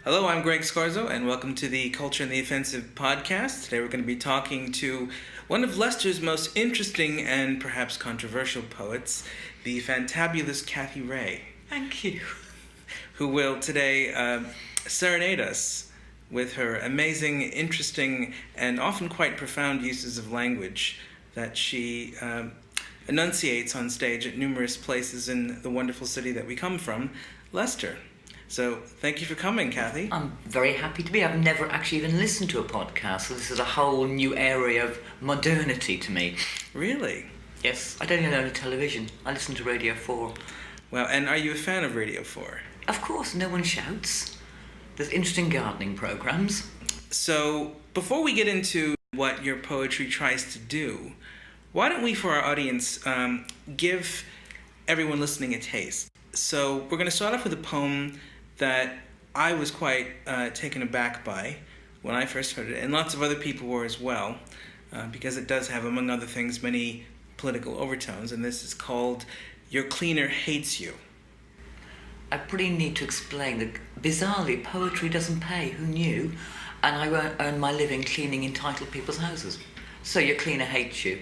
Hello, I'm Greg Scorzo, and welcome to the Culture and the Offensive podcast. Today we're going to be talking to one of Leicester's most interesting and perhaps controversial poets, the fantabulous Cathi Rae. Thank you. Who will today serenade us with her amazing, interesting, and often quite profound uses of language that she enunciates on stage at numerous places in the wonderful city that we come from, Leicester. So thank you for coming, Cathi. I'm very happy to be. I've never actually even listened to a podcast, so this is a whole new area of modernity to me. Really? Yes, I don't even own a television. I listen to Radio 4. Well, and are you a fan of Radio 4? Of course, no one shouts. There's interesting gardening programs. So before we get into what your poetry tries to do, why don't we, for our audience, give everyone listening a taste? So we're going to start off with a poem that I was quite taken aback by when I first heard it, and lots of other people were as well, because it does have, among other things, many political overtones, and this is called Your Cleaner Hates You. I pretty need to explain that, bizarrely, poetry doesn't pay. Who knew? And I earn my living cleaning entitled people's houses. So your cleaner hates you.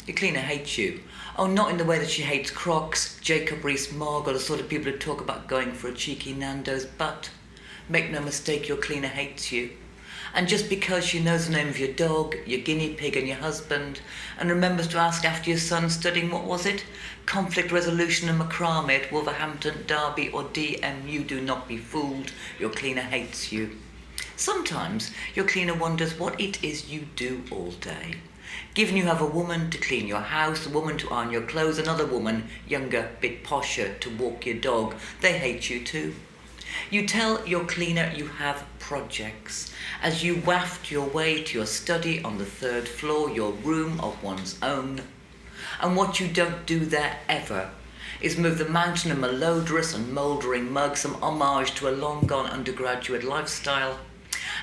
Your cleaner hates you. Oh, not in the way that she hates Crocs, Jacob Rees-Mogg, or the sort of people who talk about going for a cheeky Nando's, but make no mistake, your cleaner hates you. And just because she knows the name of your dog, your guinea pig and your husband, and remembers to ask after your son studying, what was it? Conflict resolution and macrame at Wolverhampton, Derby or DMU, do not be fooled, your cleaner hates you. Sometimes your cleaner wonders what it is you do all day. Given you have a woman to clean your house, a woman to iron your clothes, another woman, younger, bit posher, to walk your dog, they hate you too. You tell your cleaner you have projects. As you waft your way to your study on the 3rd floor, your room of one's own. And what you don't do there ever is move the mountain of malodorous and mouldering mug, some homage to a long-gone undergraduate lifestyle.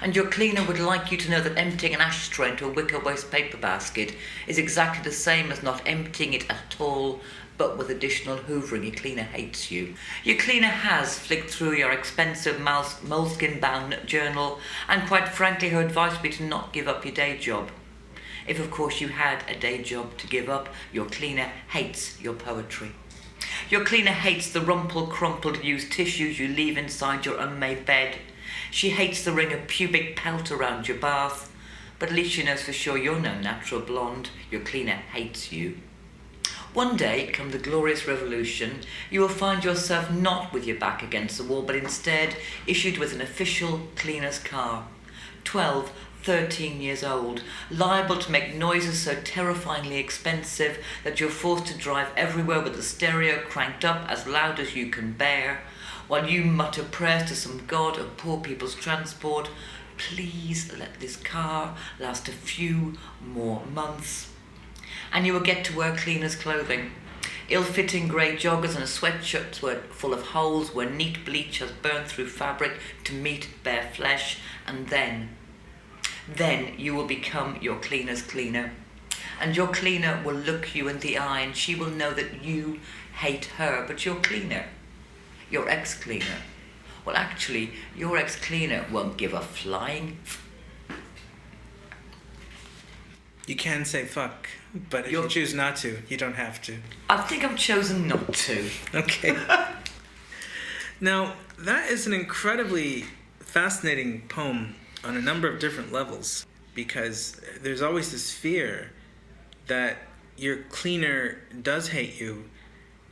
And your cleaner would like you to know that emptying an ashtray into a wicker waste paper basket is exactly the same as not emptying it at all, but with additional hoovering. Your cleaner hates you. Your cleaner has flicked through your expensive moleskin-bound journal, and quite frankly, her advice would be to not give up your day job. If, of course, you had a day job to give up, your cleaner hates your poetry. Your cleaner hates the rumpled-crumpled used tissues you leave inside your unmade bed. She hates the ring of pubic pelt around your bath, but at least she knows for sure you're no natural blonde. Your cleaner hates you. One day, come the glorious revolution, you will find yourself not with your back against the wall, but instead issued with an official cleaner's car. 12, 13 years old, liable to make noises so terrifyingly expensive that you're forced to drive everywhere with the stereo cranked up as loud as you can bear, while you mutter prayers to some god of poor people's transport. Please let this car last a few more months. And you will get to wear cleaner's clothing. Ill-fitting grey joggers and a sweatshirt full of holes where neat bleach has burned through fabric to meet bare flesh. And then you will become your cleaner's cleaner. And your cleaner will look you in the eye, and she will know that you hate her, but your cleaner, your ex-cleaner, well, actually, your ex-cleaner won't give a flying. You can say fuck, but if you choose not to, you don't have to. I think I've chosen not to. Okay. Now, that is an incredibly fascinating poem on a number of different levels, because there's always this fear that your cleaner does hate you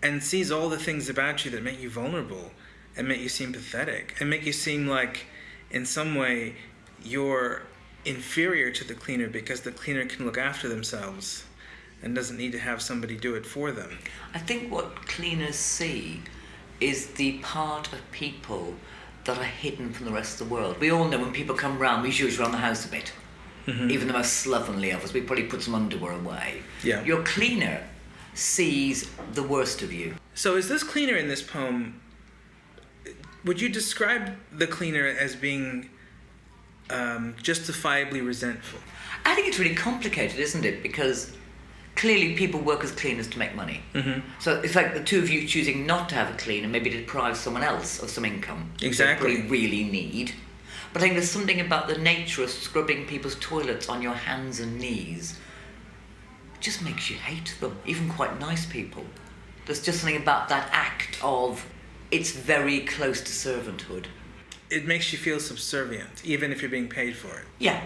and sees all the things about you that make you vulnerable and make you seem pathetic and make you seem like, in some way, you're inferior to the cleaner because the cleaner can look after themselves and doesn't need to have somebody do it for them. I think what cleaners see is the part of people that are hidden from the rest of the world. We all know when people come round, we usually run the house a bit. Mm-hmm. Even the most slovenly of us, we probably put some underwear away. Yeah. Your cleaner sees the worst of you. So is this cleaner in this poem, would you describe the cleaner as being justifiably resentful? I think it's really complicated, isn't it? Because clearly people work as cleaners to make money. Mm-hmm. So it's like the two of you choosing not to have a cleaner, maybe to deprive someone else of some income. Exactly. Which they really need. But I think there's something about the nature of scrubbing people's toilets on your hands and knees. It just makes you hate them, even quite nice people. There's just something about that act of, it's very close to servanthood. It makes you feel subservient, even if you're being paid for it. Yeah,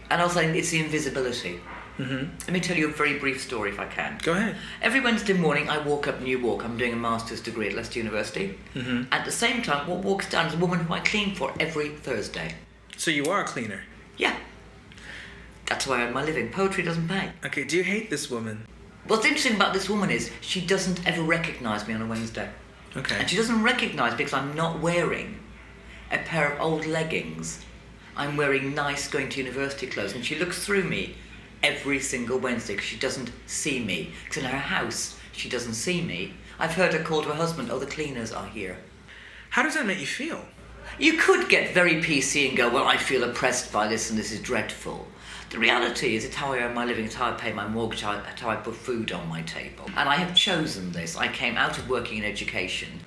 and also it's the invisibility. Mm-hmm. Let me tell you a very brief story if I can. Go ahead. Every Wednesday morning I walk up New Walk. I'm doing a master's degree at Leicester University. Mm-hmm. At the same time, what walks down is a woman who I clean for every Thursday. So you are a cleaner? Yeah. That's why I earn my living. Poetry doesn't pay. Okay, do you hate this woman? What's interesting about this woman is she doesn't ever recognise me on a Wednesday. Okay. And she doesn't recognise because I'm not wearing a pair of old leggings. I'm wearing nice going to university clothes, and she looks through me every single Wednesday because she doesn't see me. Because in her house, she doesn't see me. I've heard her call to her husband, "Oh, the cleaners are here." How does that make you feel? You could get very PC and go, "Well, I feel oppressed by this and this is dreadful." The reality is it's how I earn my living, it's how I pay my mortgage, it's how I put food on my table. And I have chosen this. I came out of working in education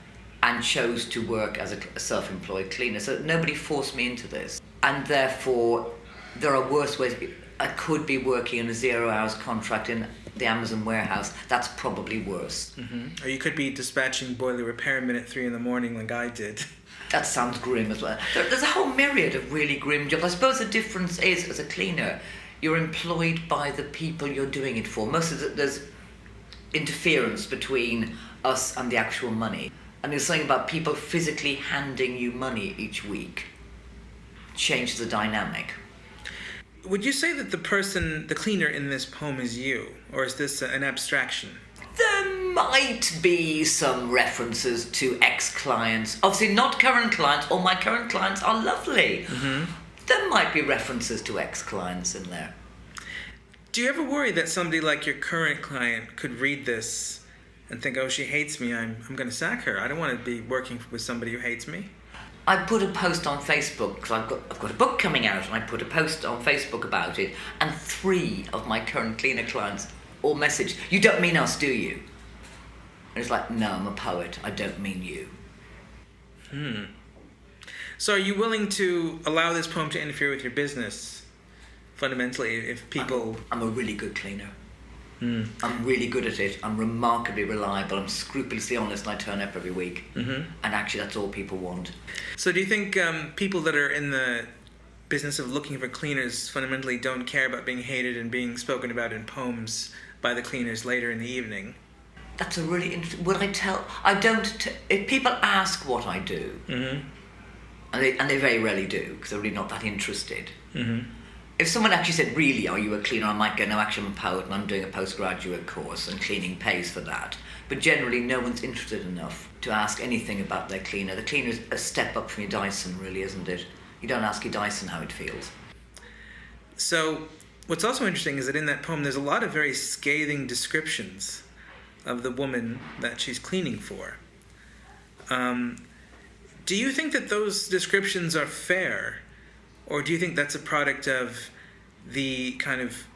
and chose to work as a self-employed cleaner. So nobody forced me into this. And therefore, there are worse ways. I could be working in a 0 hours contract in the Amazon warehouse. That's probably worse. Mm-hmm. Or you could be dispatching boiler repairmen at 3 a.m. like I did. That sounds grim as well. There's a whole myriad of really grim jobs. I suppose the difference is, as a cleaner, you're employed by the people you're doing it for. Most of there's interference between us and the actual money. And there's something about people physically handing you money each week. Changes the dynamic. Would you say that the cleaner in this poem is you? Or is this an abstraction? There might be some references to ex-clients. Obviously not current clients. All my current clients are lovely. Mm-hmm. There Might be references to ex-clients in there. Do you ever worry that somebody like your current client could read this and think, "Oh, she hates me, I'm going to sack her. I don't want to be working with somebody who hates me"? I put a post on Facebook because I've got a book coming out, and I put a post on Facebook about it, and 3 of my current cleaner clients all messaged, "You don't mean us, do you?" And it's like, no, I'm a poet. I don't mean you. So are you willing to allow this poem to interfere with your business, fundamentally, if people... I'm a really good cleaner. I'm really good at it. I'm remarkably reliable. I'm scrupulously honest, and I turn up every week. Mm-hmm. And actually, that's all people want. So do you think people that are in the business of looking for cleaners fundamentally don't care about being hated and being spoken about in poems by the cleaners later in the evening? That's a really interesting... if people ask what I do, Mm-hmm. and they very rarely do, because they're really not that interested. Mm-hmm. If someone actually said, "Really, are you a cleaner?" I might go, "No, actually I'm a poet and I'm doing a postgraduate course and cleaning pays for that." But generally no one's interested enough to ask anything about their cleaner. The cleaner's a step up from your Dyson, really, isn't it? You don't ask your Dyson how it feels. So what's also interesting is that in that poem there's a lot of very scathing descriptions of the woman that she's cleaning for. Do you think that those descriptions are fair? Or do you think that's a product of the kind of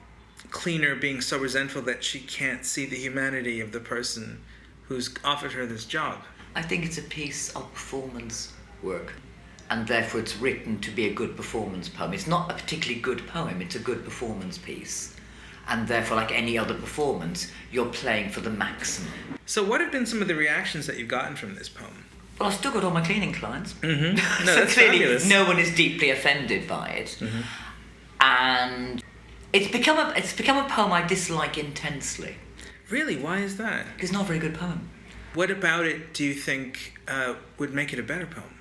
cleaner being so resentful that she can't see the humanity of the person who's offered her this job? I think it's a piece of performance work, and therefore it's written to be a good performance poem. It's not a particularly good poem, it's a good performance piece. And therefore, like any other performance, you're playing for the maximum. So what have been some of the reactions that you've gotten from this poem? Well, I've still got all my cleaning clients. Mm-hmm. No, so that's clearly fabulous. No one is deeply offended by it. Mm-hmm. And it's become a poem I dislike intensely. Really? Why is that? It's not a very good poem. What about it do you think would make it a better poem?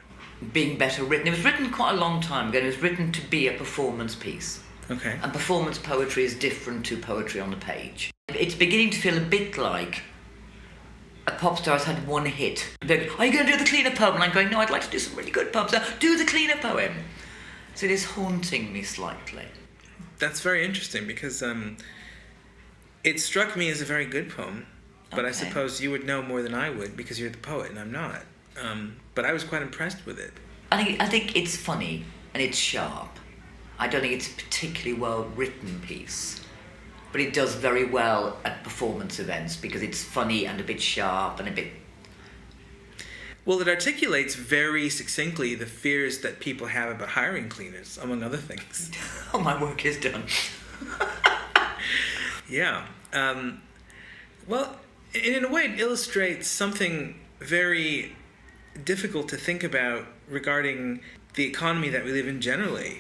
Being better written. It was written quite a long time ago. It was written to be a performance piece. Okay. And performance poetry is different to poetry on the page. It's beginning to feel a bit like a pop star has had one hit. They're going, "Are you going to do the cleaner poem?" And I'm going, "No, I'd like to do some really good poems. So do the cleaner poem." So it is haunting me slightly. That's very interesting because it struck me as a very good poem, but I Okay. suppose you would know more than I would because you're the poet and I'm not. But I was quite impressed with it. I think it's funny and it's sharp. I don't think it's a particularly well written piece. but it does very well at performance events because it's funny and a bit sharp and a bit... Well, it articulates very succinctly the fears that people have about hiring cleaners, among other things. Oh, my work is done. Yeah. Well, in a way, it illustrates something very difficult to think about regarding the economy that we live in generally,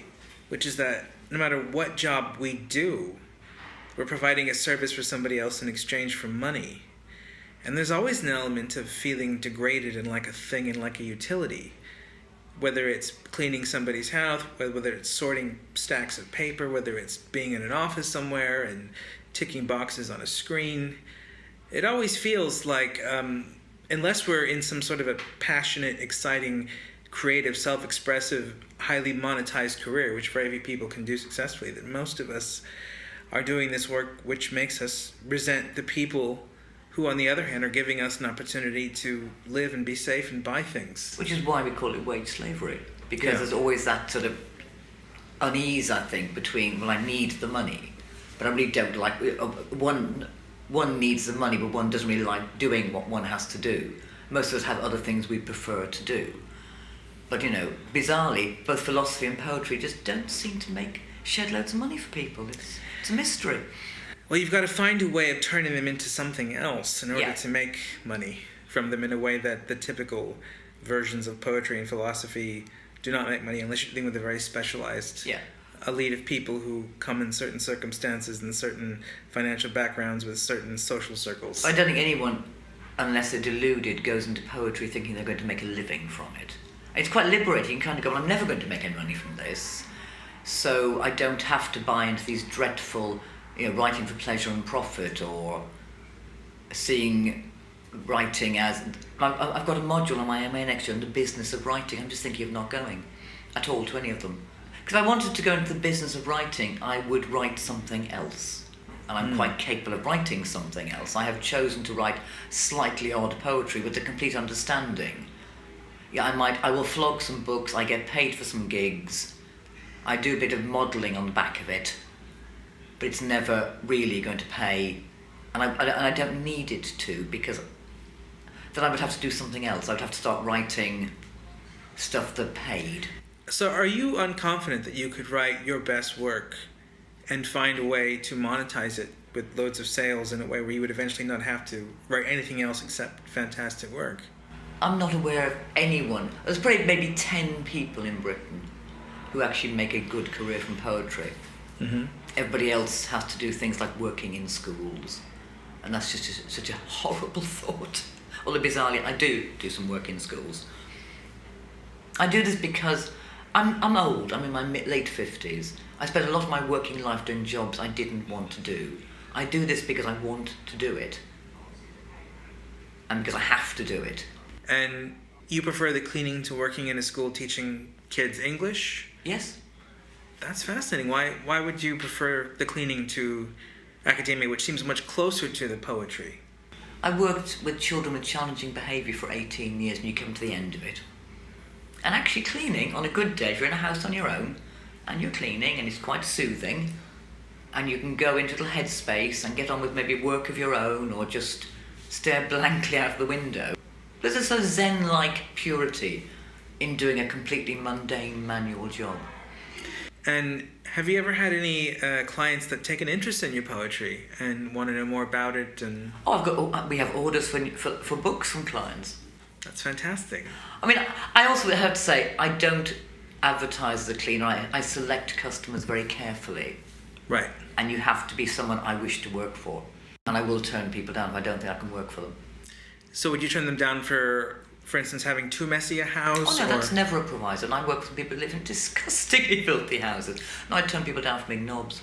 which is that no matter what job we do, we're providing a service for somebody else in exchange for money. And there's always an element of feeling degraded and like a thing and like a utility. Whether it's cleaning somebody's house, whether it's sorting stacks of paper, whether it's being in an office somewhere and ticking boxes on a screen. It always feels like, unless we're in some sort of a passionate, exciting, creative, self-expressive, highly monetized career, which very few people can do successfully, that most of us are doing this work which makes us resent the people who, on the other hand, are giving us an opportunity to live and be safe and buy things. Which is why we call it wage slavery, because there's always that sort of unease, I think, between, well, I need the money, but I really don't like... One needs the money, but one doesn't really like doing what one has to do. Most of us have other things we prefer to do. But, bizarrely, both philosophy and poetry just don't seem to shed loads of money for people. It's a mystery. Well, you've got to find a way of turning them into something else in order to make money from them in a way that the typical versions of poetry and philosophy do not make money unless you're dealing with a very specialized elite of people who come in certain circumstances and certain financial backgrounds with certain social circles. I don't think anyone, unless they're deluded, goes into poetry thinking they're going to make a living from it. It's quite liberating. You kind of go, well, I'm never going to make any money from this, so I don't have to buy into these dreadful, writing for pleasure and profit, or seeing writing as... I've got a module on my MA next year on the business of writing. I'm just thinking of not going at all to any of them. Because I wanted to go into the business of writing, I would write something else. And I'm quite capable of writing something else. I have chosen to write slightly odd poetry with a complete understanding. I will flog some books, I get paid for some gigs, I do a bit of modelling on the back of it, but it's never really going to pay, and I don't need it to, because then I would have to do something else. I would have to start writing stuff that paid. So are you unconfident that you could write your best work and find a way to monetize it with loads of sales in a way where you would eventually not have to write anything else except fantastic work? I'm not aware of anyone. There's probably maybe 10 people in Britain who actually make a good career from poetry. Mm-hmm. Everybody else has to do things like working in schools, and that's just such a horrible thought. Although bizarrely, I do some work in schools. I do this because I'm old. I'm in my late 50s. I spent a lot of my working life doing jobs I didn't want to do. I do this because I want to do it, and because I have to do it. And you prefer the cleaning to working in a school teaching kids English? Yes. That's fascinating. Why would you prefer the cleaning to academia, which seems much closer to the poetry? I worked with children with challenging behaviour for 18 years, and you come to the end of it. And actually cleaning, on a good day, if you're in a house on your own, and you're cleaning, and it's quite soothing, and you can go into a little headspace and get on with maybe work of your own, or just stare blankly out of the window. There's a sort of zen-like purity in doing a completely mundane manual job. And have you ever had any clients that take an interest in your poetry and want to know more about it? And we have orders for books from clients. That's fantastic. I mean, I also have to say, I don't advertise as a cleaner. I select customers very carefully. Right. And you have to be someone I wish to work for. And I will turn people down if I don't think I can work for them. So would you turn them down for instance, having too messy a house? Oh no, that's never a proviso. And I work with people who live in disgustingly filthy houses. No, I'd turn people down for being knobs.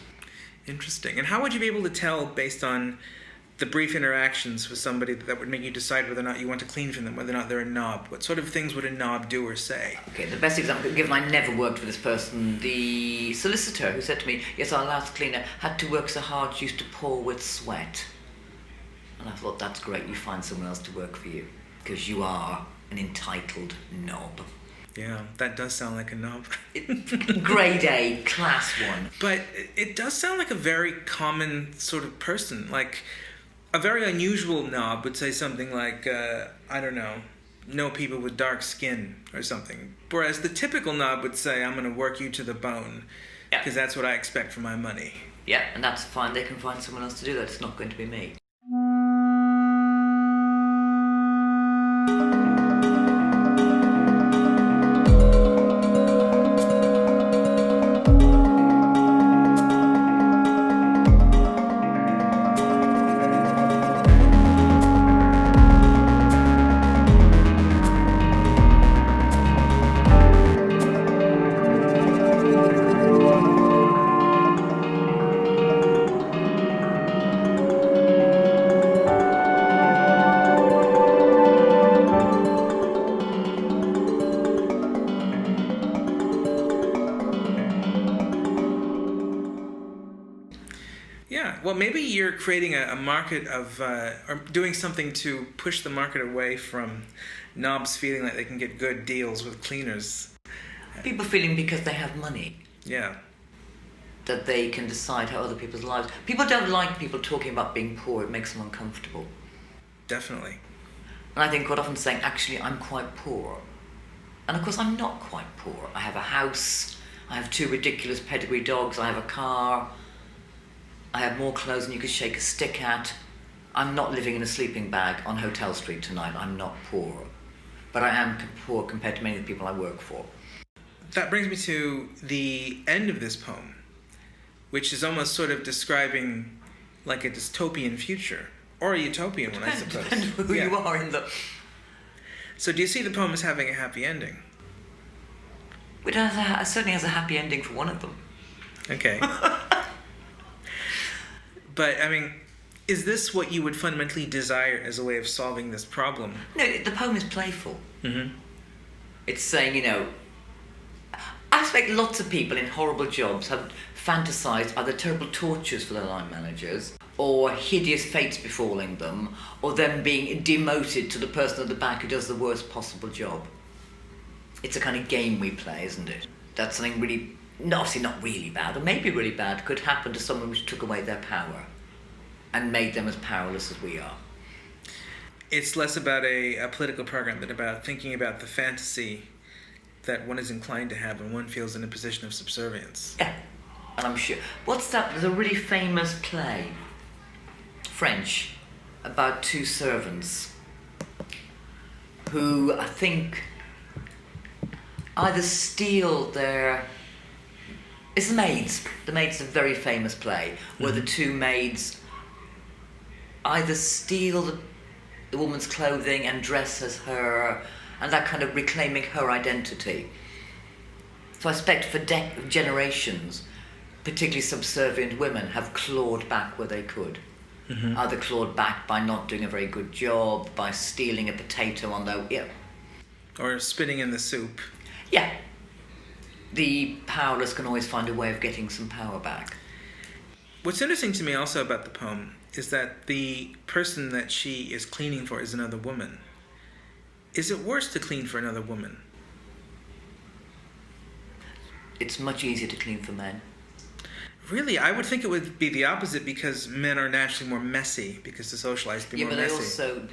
Interesting. And how would you be able to tell, based on the brief interactions with somebody, that would make you decide whether or not you want to clean for them, whether or not they're a knob? What sort of things would a knob do or say? Okay, the best example, given I never worked for this person, the solicitor who said to me, yes, our last cleaner had to work so hard she used to pour with sweat. And I thought, that's great, you find someone else to work for you, because you are an entitled knob. Yeah, that does sound like a knob. Grade A, class 1. But it does sound like a very common sort of person. Like, a very unusual knob would say something like, I don't know people with dark skin or something. Whereas the typical knob would say, I'm going to work you to the bone because that's what I expect for my money. Yeah, and that's fine. They can find someone else to do that. It's not going to be me. Yeah, well, maybe you're creating a market of, or doing something to push the market away from knobs feeling like they can get good deals with cleaners. People feeling because they have money. Yeah. That they can decide how other people's lives... People don't like people talking about being poor. It makes them uncomfortable. Definitely. And I think quite often saying, actually, I'm quite poor. And of course, I'm not quite poor. I have a house. I have 2 ridiculous pedigree dogs. I have a car. I have more clothes than you could shake a stick at. I'm not living in a sleeping bag on Hotel Street tonight. I'm not poor. But I am poor compared to many of the people I work for. That brings me to the end of this poem, which is almost sort of describing like a dystopian future. Or a utopian one, I suppose. Depends who you are in the... So do you see the poem as having a happy ending? It certainly has a happy ending for one of them. Okay. But, I mean, is this what you would fundamentally desire as a way of solving this problem? No, the poem is playful. Mm-hmm. It's saying, I expect lots of people in horrible jobs have fantasised either terrible tortures for their line managers, or hideous fates befalling them, or them being demoted to the person at the back who does the worst possible job. It's a kind of game we play, isn't it? That's something really, obviously not really bad, or maybe really bad, could happen to someone which took away their power and made them as powerless as we are. It's less about a political program than about thinking about the fantasy that one is inclined to have when one feels in a position of subservience. Yeah, and I'm sure. What's that? There's a really famous play, French, about 2 servants who, I think, either steal their... It's The Maids. The Maids is a very famous play where the 2 maids either steal the woman's clothing and dress as her, and that kind of reclaiming her identity. So I expect for generations, particularly subservient women have clawed back where they could. Mm-hmm. Either clawed back by not doing a very good job, by stealing a potato on their... Yeah. Or spitting in the soup. Yeah. The powerless can always find a way of getting some power back. What's interesting to me also about the poem is that the person that she is cleaning for is another woman. Is it worse to clean for another woman? It's much easier to clean for men. Really? I would think it would be the opposite because men are naturally more messy because they're socialized to be more messy. Yeah, but they also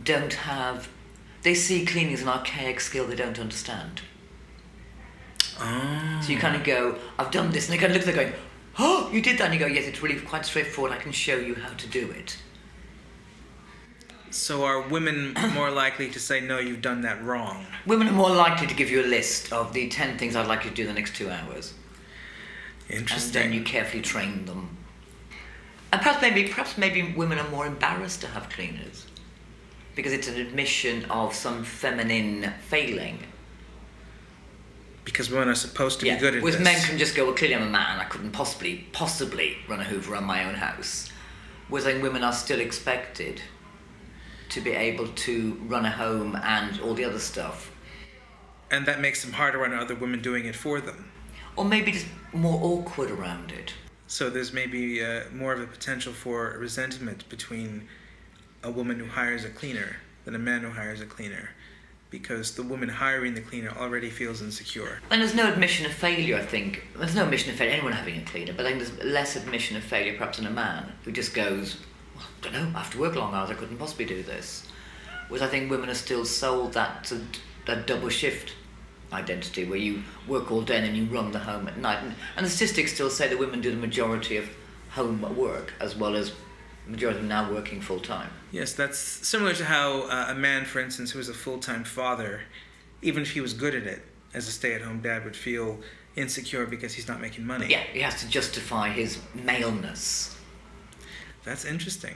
don't have... They see cleaning as an archaic skill they don't understand. Oh. So you kind of go, I've done this, and they kind of look at it going, oh, you did that, and you go, yes, it's really quite straightforward, I can show you how to do it. So are women more likely to say, no, you've done that wrong? Women are more likely to give you a list of the 10 things I'd like you to do in the next 2 hours. Interesting. And then you carefully train them. And perhaps maybe women are more embarrassed to have cleaners because it's an admission of some feminine failing. Because women are supposed to be good at whereas this. men can just go, well, clearly I'm a man, I couldn't possibly run a Hoover on my own house. Whereas then women are still expected to be able to run a home and all the other stuff. And that makes them harder on other women doing it for them. Or maybe just more awkward around it. So there's maybe more of a potential for resentment between a woman who hires a cleaner than a man who hires a cleaner because the woman hiring the cleaner already feels insecure. And there's no admission of failure, I think. There's no admission of failure, anyone having a cleaner, but I think there's less admission of failure perhaps in a man who just goes, well, I don't know, I have to work long hours, I couldn't possibly do this. Whereas I think women are still sold that double shift identity where you work all day and then you run the home at night. And the statistics still say that women do the majority of home work as well as the majority of them now working full time. Yes, that's similar to how a man, for instance, who was a full-time father, even if he was good at it, as a stay-at-home dad, would feel insecure because he's not making money. Yeah, he has to justify his maleness. That's interesting.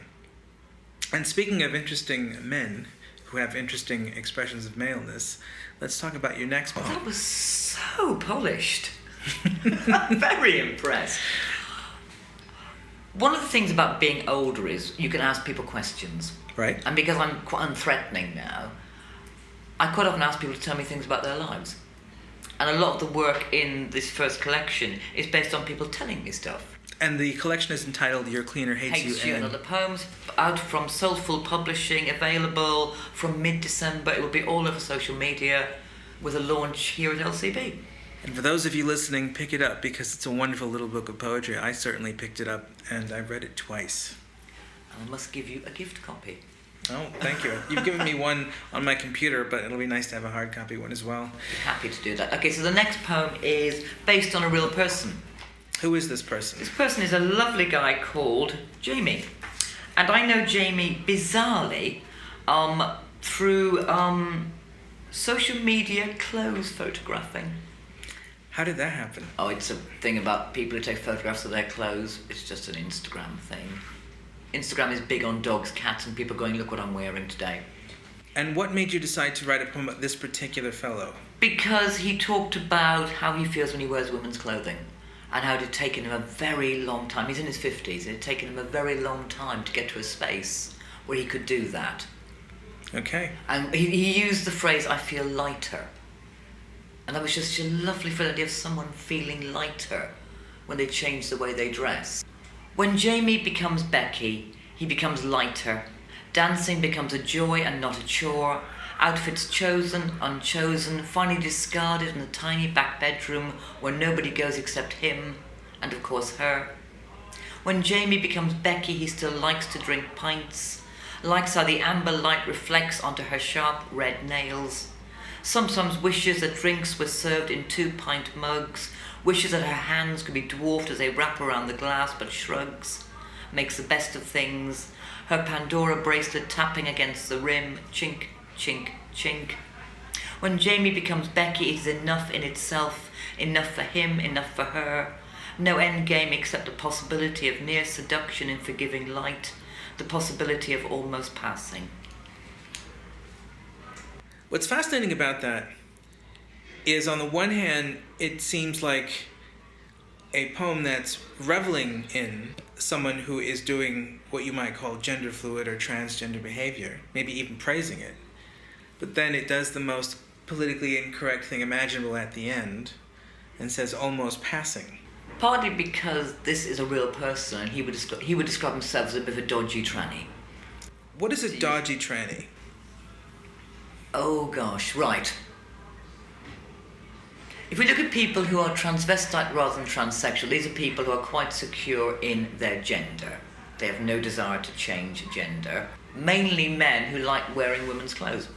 And speaking of interesting men who have interesting expressions of maleness, let's talk about your next poem. That was so polished. I'm very impressed. One of the things about being older is you can ask people questions. Right. And because I'm quite unthreatening now, I quite often ask people to tell me things about their lives. And a lot of the work in this first collection is based on people telling me stuff. And the collection is entitled Your Cleaner Hates You and Other Poems, out from Soulful Publishing, available from mid-December. It will be all over social media with a launch here at LCB. And for those of you listening, pick it up because it's a wonderful little book of poetry. I certainly picked it up and I read it twice. I must give you a gift copy. Oh, thank you. You've given me one on my computer, but it'll be nice to have a hard copy one as well. Be happy to do that. Okay, so the next poem is based on a real person. Who is this person? This person is a lovely guy called Jamie. And I know Jamie bizarrely through social media clothes photographing. How did that happen? Oh, it's a thing about people who take photographs of their clothes. It's just an Instagram thing. Instagram is big on dogs, cats, and people going, look what I'm wearing today. And what made you decide to write a poem about this particular fellow? Because he talked about how he feels when he wears women's clothing and how it had taken him a very long time. He's in his 50s. It had taken him a very long time to get to a space where he could do that. Okay. And he used the phrase, I feel lighter. And that was just a lovely idea of someone feeling lighter when they change the way they dress. When Jamie becomes Becky, he becomes lighter. Dancing becomes a joy and not a chore. Outfits chosen, unchosen, finally discarded in the tiny back bedroom where nobody goes except him, and of course her. When Jamie becomes Becky, he still likes to drink pints, likes how the amber light reflects onto her sharp red nails. Sometimes wishes that drinks were served in 2-pint mugs, wishes that her hands could be dwarfed as they wrap around the glass, but shrugs, makes the best of things, her Pandora bracelet tapping against the rim, chink, chink, chink. When Jamie becomes Becky, it is enough in itself, enough for him, enough for her. No end game except the possibility of near seduction in forgiving light, the possibility of almost passing. What's fascinating about that is, on the one hand, it seems like a poem that's reveling in someone who is doing what you might call gender fluid or transgender behavior, maybe even praising it. But then it does the most politically incorrect thing imaginable at the end and says almost passing. Partly because this is a real person and he would describe himself as a bit of a dodgy tranny. What is a dodgy tranny? Oh gosh, right. If we look at people who are transvestite rather than transsexual, these are people who are quite secure in their gender. They have no desire to change gender. Mainly men who like wearing women's clothes.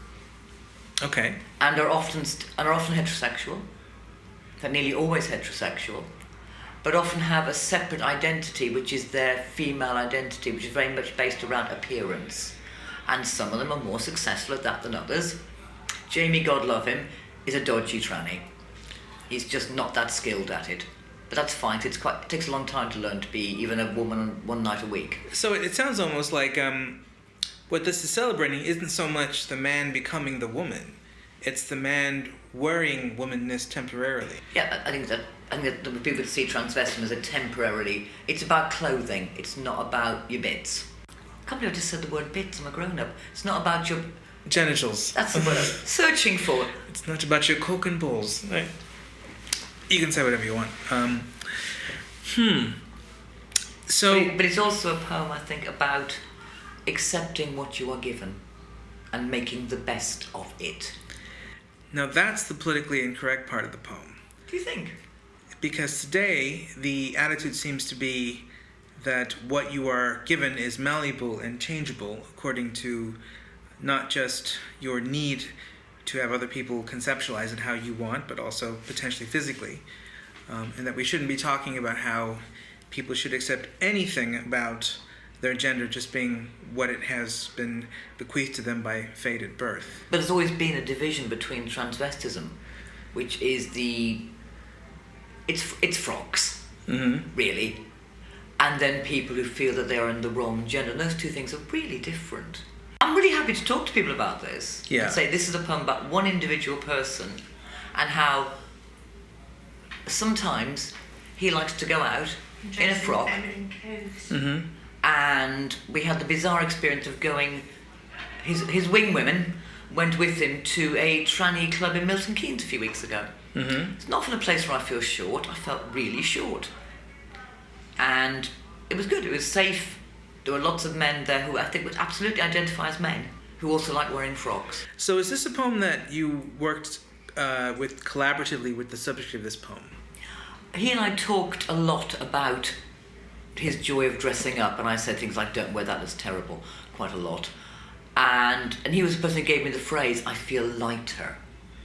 Okay. And are often heterosexual. They're nearly always heterosexual. But often have a separate identity, which is their female identity, which is very much based around appearance. And some of them are more successful at that than others. Jamie, God love him, is a dodgy tranny. He's just not that skilled at it. But that's fine, it takes a long time to learn to be even a woman one night a week. So it sounds almost like what this is celebrating isn't so much the man becoming the woman. It's the man wearing womanness temporarily. Yeah, I think that people see transvestism as a temporarily... It's about clothing, it's not about your bits. I can't believe I just said the word bits, I'm a grown-up. It's not about your... Genitals. That's the word I'm searching for. It's not about your cock and balls. Right. You can say whatever you want. So... But it's also a poem, I think, about accepting what you are given and making the best of it. Now that's the politically incorrect part of the poem. Do you think? Because today, the attitude seems to be that what you are given is malleable and changeable according to not just your need to have other people conceptualize it how you want, but also potentially physically. And that we shouldn't be talking about how people should accept anything about their gender just being what it has been bequeathed to them by fate at birth. But there's always been a division between transvestism, which is it's frogs, really, and then people who feel that they are in the wrong gender. And those two things are really different. I'm really happy to talk to people about this. Yeah. And say this is a poem about one individual person and how sometimes he likes to go out in a frock. And we had the bizarre experience of going, his wing women went with him to a tranny club in Milton Keynes a few weeks ago. It's not from a place where I feel short. I felt really short. And it was good. It was safe. There were lots of men there who I think would absolutely identify as men, who also like wearing frocks. So is this a poem that you worked with collaboratively with the subject of this poem? He and I talked a lot about his joy of dressing up, and I said things like, don't wear that, that's terrible, quite a lot. And he was the person who gave me the phrase, I feel lighter.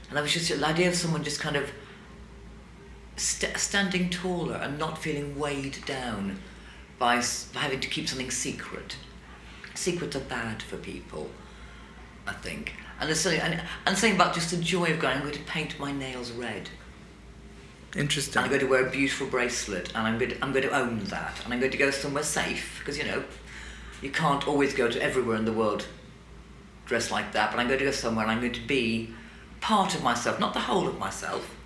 And I was just, the idea of someone just kind of standing taller and not feeling weighed down by having to keep something secret. Secrets are bad for people, I think. And there's something, and something about just the joy of going, I'm going to paint my nails red. Interesting. And I'm going to wear a beautiful bracelet, and I'm going to own that. And I'm going to go somewhere safe, because, you can't always go to everywhere in the world dressed like that, but I'm going to go somewhere and I'm going to be part of myself, not the whole of myself,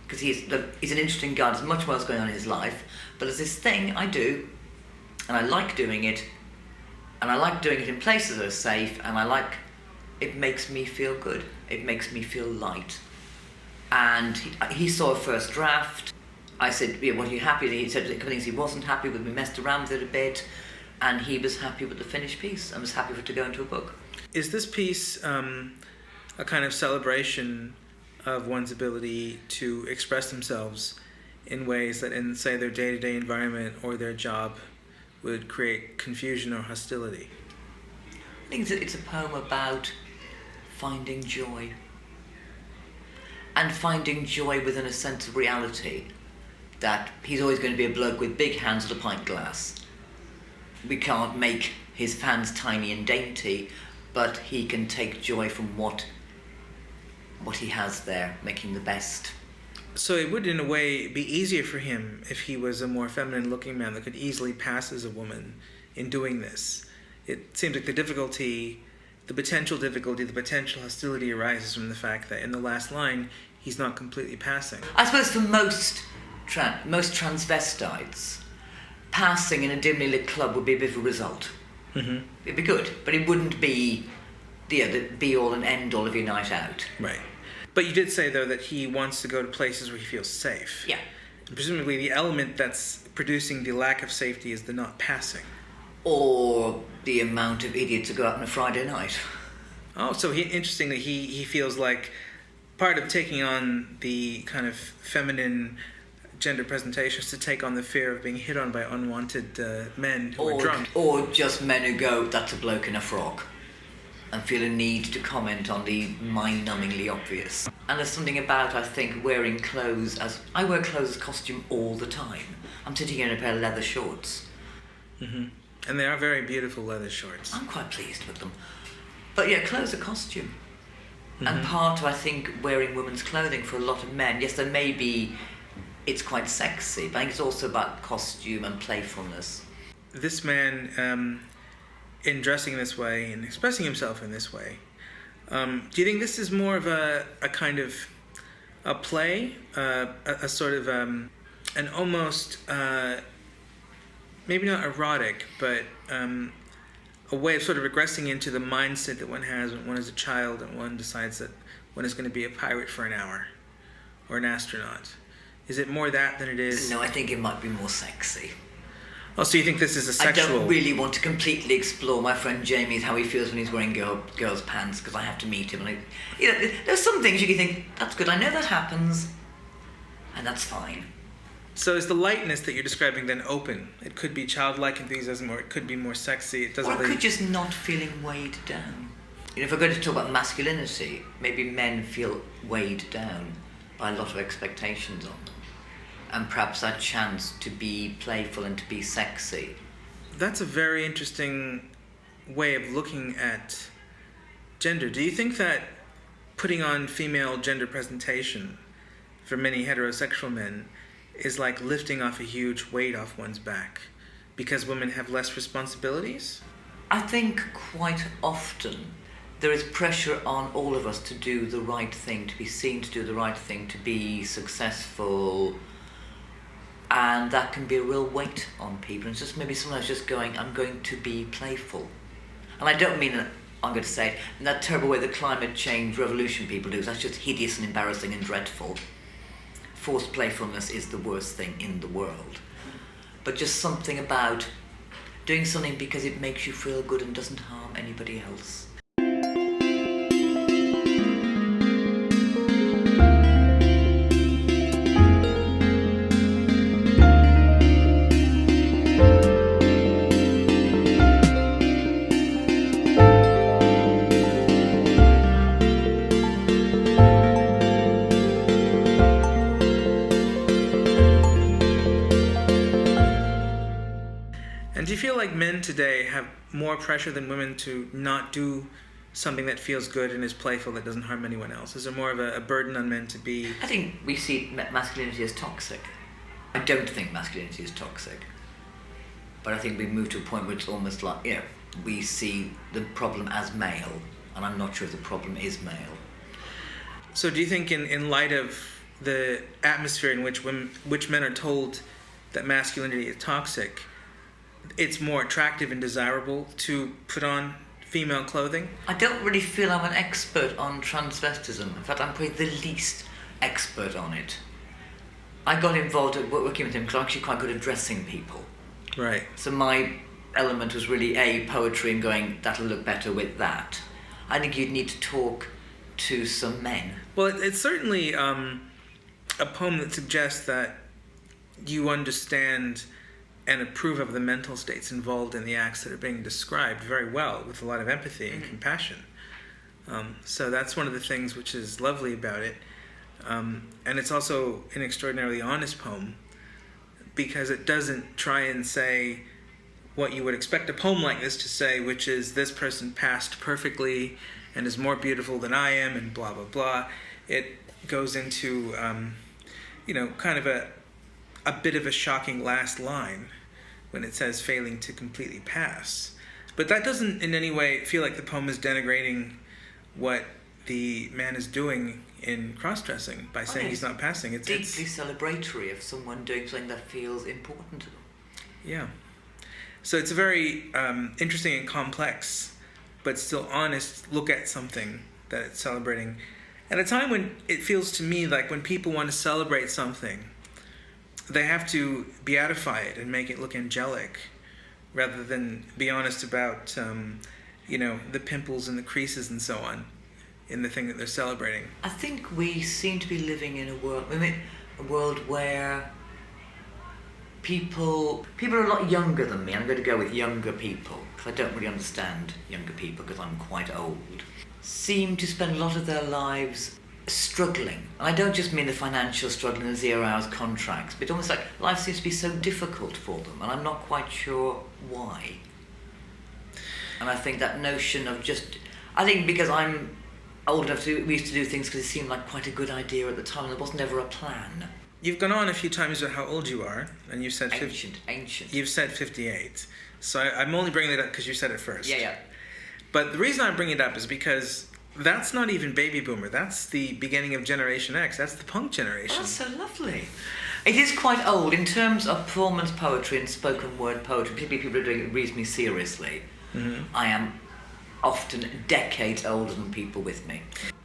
because he's an interesting guy, there's much more else going on in his life, but there's this thing I do, and I like doing it, and I like doing it in places that are safe, and it makes me feel good, it makes me feel light. And he saw a first draft. I said, what are you happy with? He said a couple of things he wasn't happy with, we messed around with it a bit, and he was happy with the finished piece, and was happy for it to go into a book. Is this piece a kind of celebration of one's ability to express themselves in ways that in, say, their day-to-day environment or their job would create confusion or hostility? I think it's a poem about finding joy. And finding joy within a sense of reality. That he's always going to be a bloke with big hands and a pint glass. We can't make his hands tiny and dainty, but he can take joy from what he has there, making the best. So it would, in a way, be easier for him if he was a more feminine-looking man that could easily pass as a woman in doing this. It seems like the potential hostility arises from the fact that in the last line, he's not completely passing. I suppose for most transvestites, passing in a dimly lit club would be a bit of a result. It'd be good, but it wouldn't be the be-all and end-all of your night out. Right. But you did say, though, that he wants to go to places where he feels safe. Yeah. And presumably the element that's producing the lack of safety is the not passing. Or the amount of idiots who go out on a Friday night. Oh, so interesting that he feels like part of taking on the kind of feminine gender presentation is to take on the fear of being hit on by unwanted men who are drunk. Or just men who go, that's a bloke in a frock, and feel a need to comment on the mind-numbingly obvious. And there's something about, I think, wearing clothes I wear clothes as costume all the time. I'm sitting here in a pair of leather shorts. And they are very beautiful leather shorts. I'm quite pleased with them. But yeah, clothes are costume. And part of, I think, wearing women's clothing for a lot of men, yes, it's quite sexy, but I think it's also about costume and playfulness. This man, in dressing this way and expressing himself in this way, do you think this is more of a kind of a play, a sort of an almost, maybe not erotic, but a way of sort of regressing into the mindset that one has when one is a child and one decides that one is going to be a pirate for an hour or an astronaut? Is it more that than it is? No, I think it might be more sexy. Oh, so you think this is a sexual... I don't really want to completely explore my friend Jamie's, how he feels when he's wearing girls' pants, because I have to meet him. And there's some things you can think, that's good, I know that happens, and that's fine. So is the lightness that you're describing then open? It could be childlike enthusiasm, or it could be more sexy. It doesn't. Or it could just not feeling weighed down. If we're going to talk about masculinity, maybe men feel weighed down by a lot of expectations on them, and perhaps that chance to be playful and to be sexy. That's a very interesting way of looking at gender. Do you think that putting on female gender presentation for many heterosexual men is like lifting off a huge weight off one's back because women have less responsibilities? I think quite often there is pressure on all of us to do the right thing, to be seen to do the right thing, to be successful, and that can be a real weight on people. And it's just maybe sometimes just going, I'm going to be playful. And I don't mean that, I'm going to say, in that terrible way the climate change revolution people do, that's just hideous and embarrassing and dreadful. Forced playfulness is the worst thing in the world. But just something about doing something because it makes you feel good and doesn't harm anybody else. And do you feel like men today have more pressure than women to not do something that feels good and is playful, that doesn't harm anyone else? Is there more of a burden on men to be... I think we see masculinity as toxic. I don't think masculinity is toxic. But I think we've moved to a point where it's almost like, we see the problem as male, and I'm not sure if the problem is male. So do you think in light of the atmosphere in which men are told that masculinity is toxic, it's more attractive and desirable to put on female clothing? I don't really feel I'm an expert on transvestism. In fact, I'm probably the least expert on it. I got involved at working with him because I'm actually quite good at dressing people. Right. So my element was really poetry and going, that'll look better with that. I think you'd need to talk to some men. Well, it's certainly a poem that suggests that you understand and approve of the mental states involved in the acts that are being described very well, with a lot of empathy and compassion. So that's one of the things which is lovely about it. And it's also an extraordinarily honest poem, because it doesn't try and say what you would expect a poem like this to say, which is, this person passed perfectly and is more beautiful than I am, and blah, blah, blah. It goes into, kind of a bit of a shocking last line when it says failing to completely pass. But that doesn't in any way feel like the poem is denigrating what the man is doing in cross-dressing by saying he's not passing. It's deeply celebratory of someone doing something that feels important to them. Yeah. So it's a very interesting and complex, but still honest look at something that it's celebrating. At a time when it feels to me like when people want to celebrate something, they have to beatify it and make it look angelic, rather than be honest about, the pimples and the creases and so on in the thing that they're celebrating. I think we seem to be living in a world where people are a lot younger than me. I'm going to go with younger people, because I don't really understand younger people because I'm quite old. Seem to spend a lot of their lives struggling. And I don't just mean the financial struggle and the 0 hours contracts, but almost like life seems to be so difficult for them, and I'm not quite sure why. And I think that notion of I think because I'm old enough we used to do things because it seemed like quite a good idea at the time, and there wasn't ever a plan. You've gone on a few times about how old you are, and you've said... Ancient. You've said 58. So I'm only bringing it up because you said it first. Yeah. But the reason I'm bringing it up is because that's not even baby boomer. That's the beginning of Generation X. That's the punk generation. Oh, that's so lovely. It is quite old in terms of performance poetry and spoken word poetry, particularly people who are doing it reasonably seriously. Mm-hmm. I am often decades older than people with me.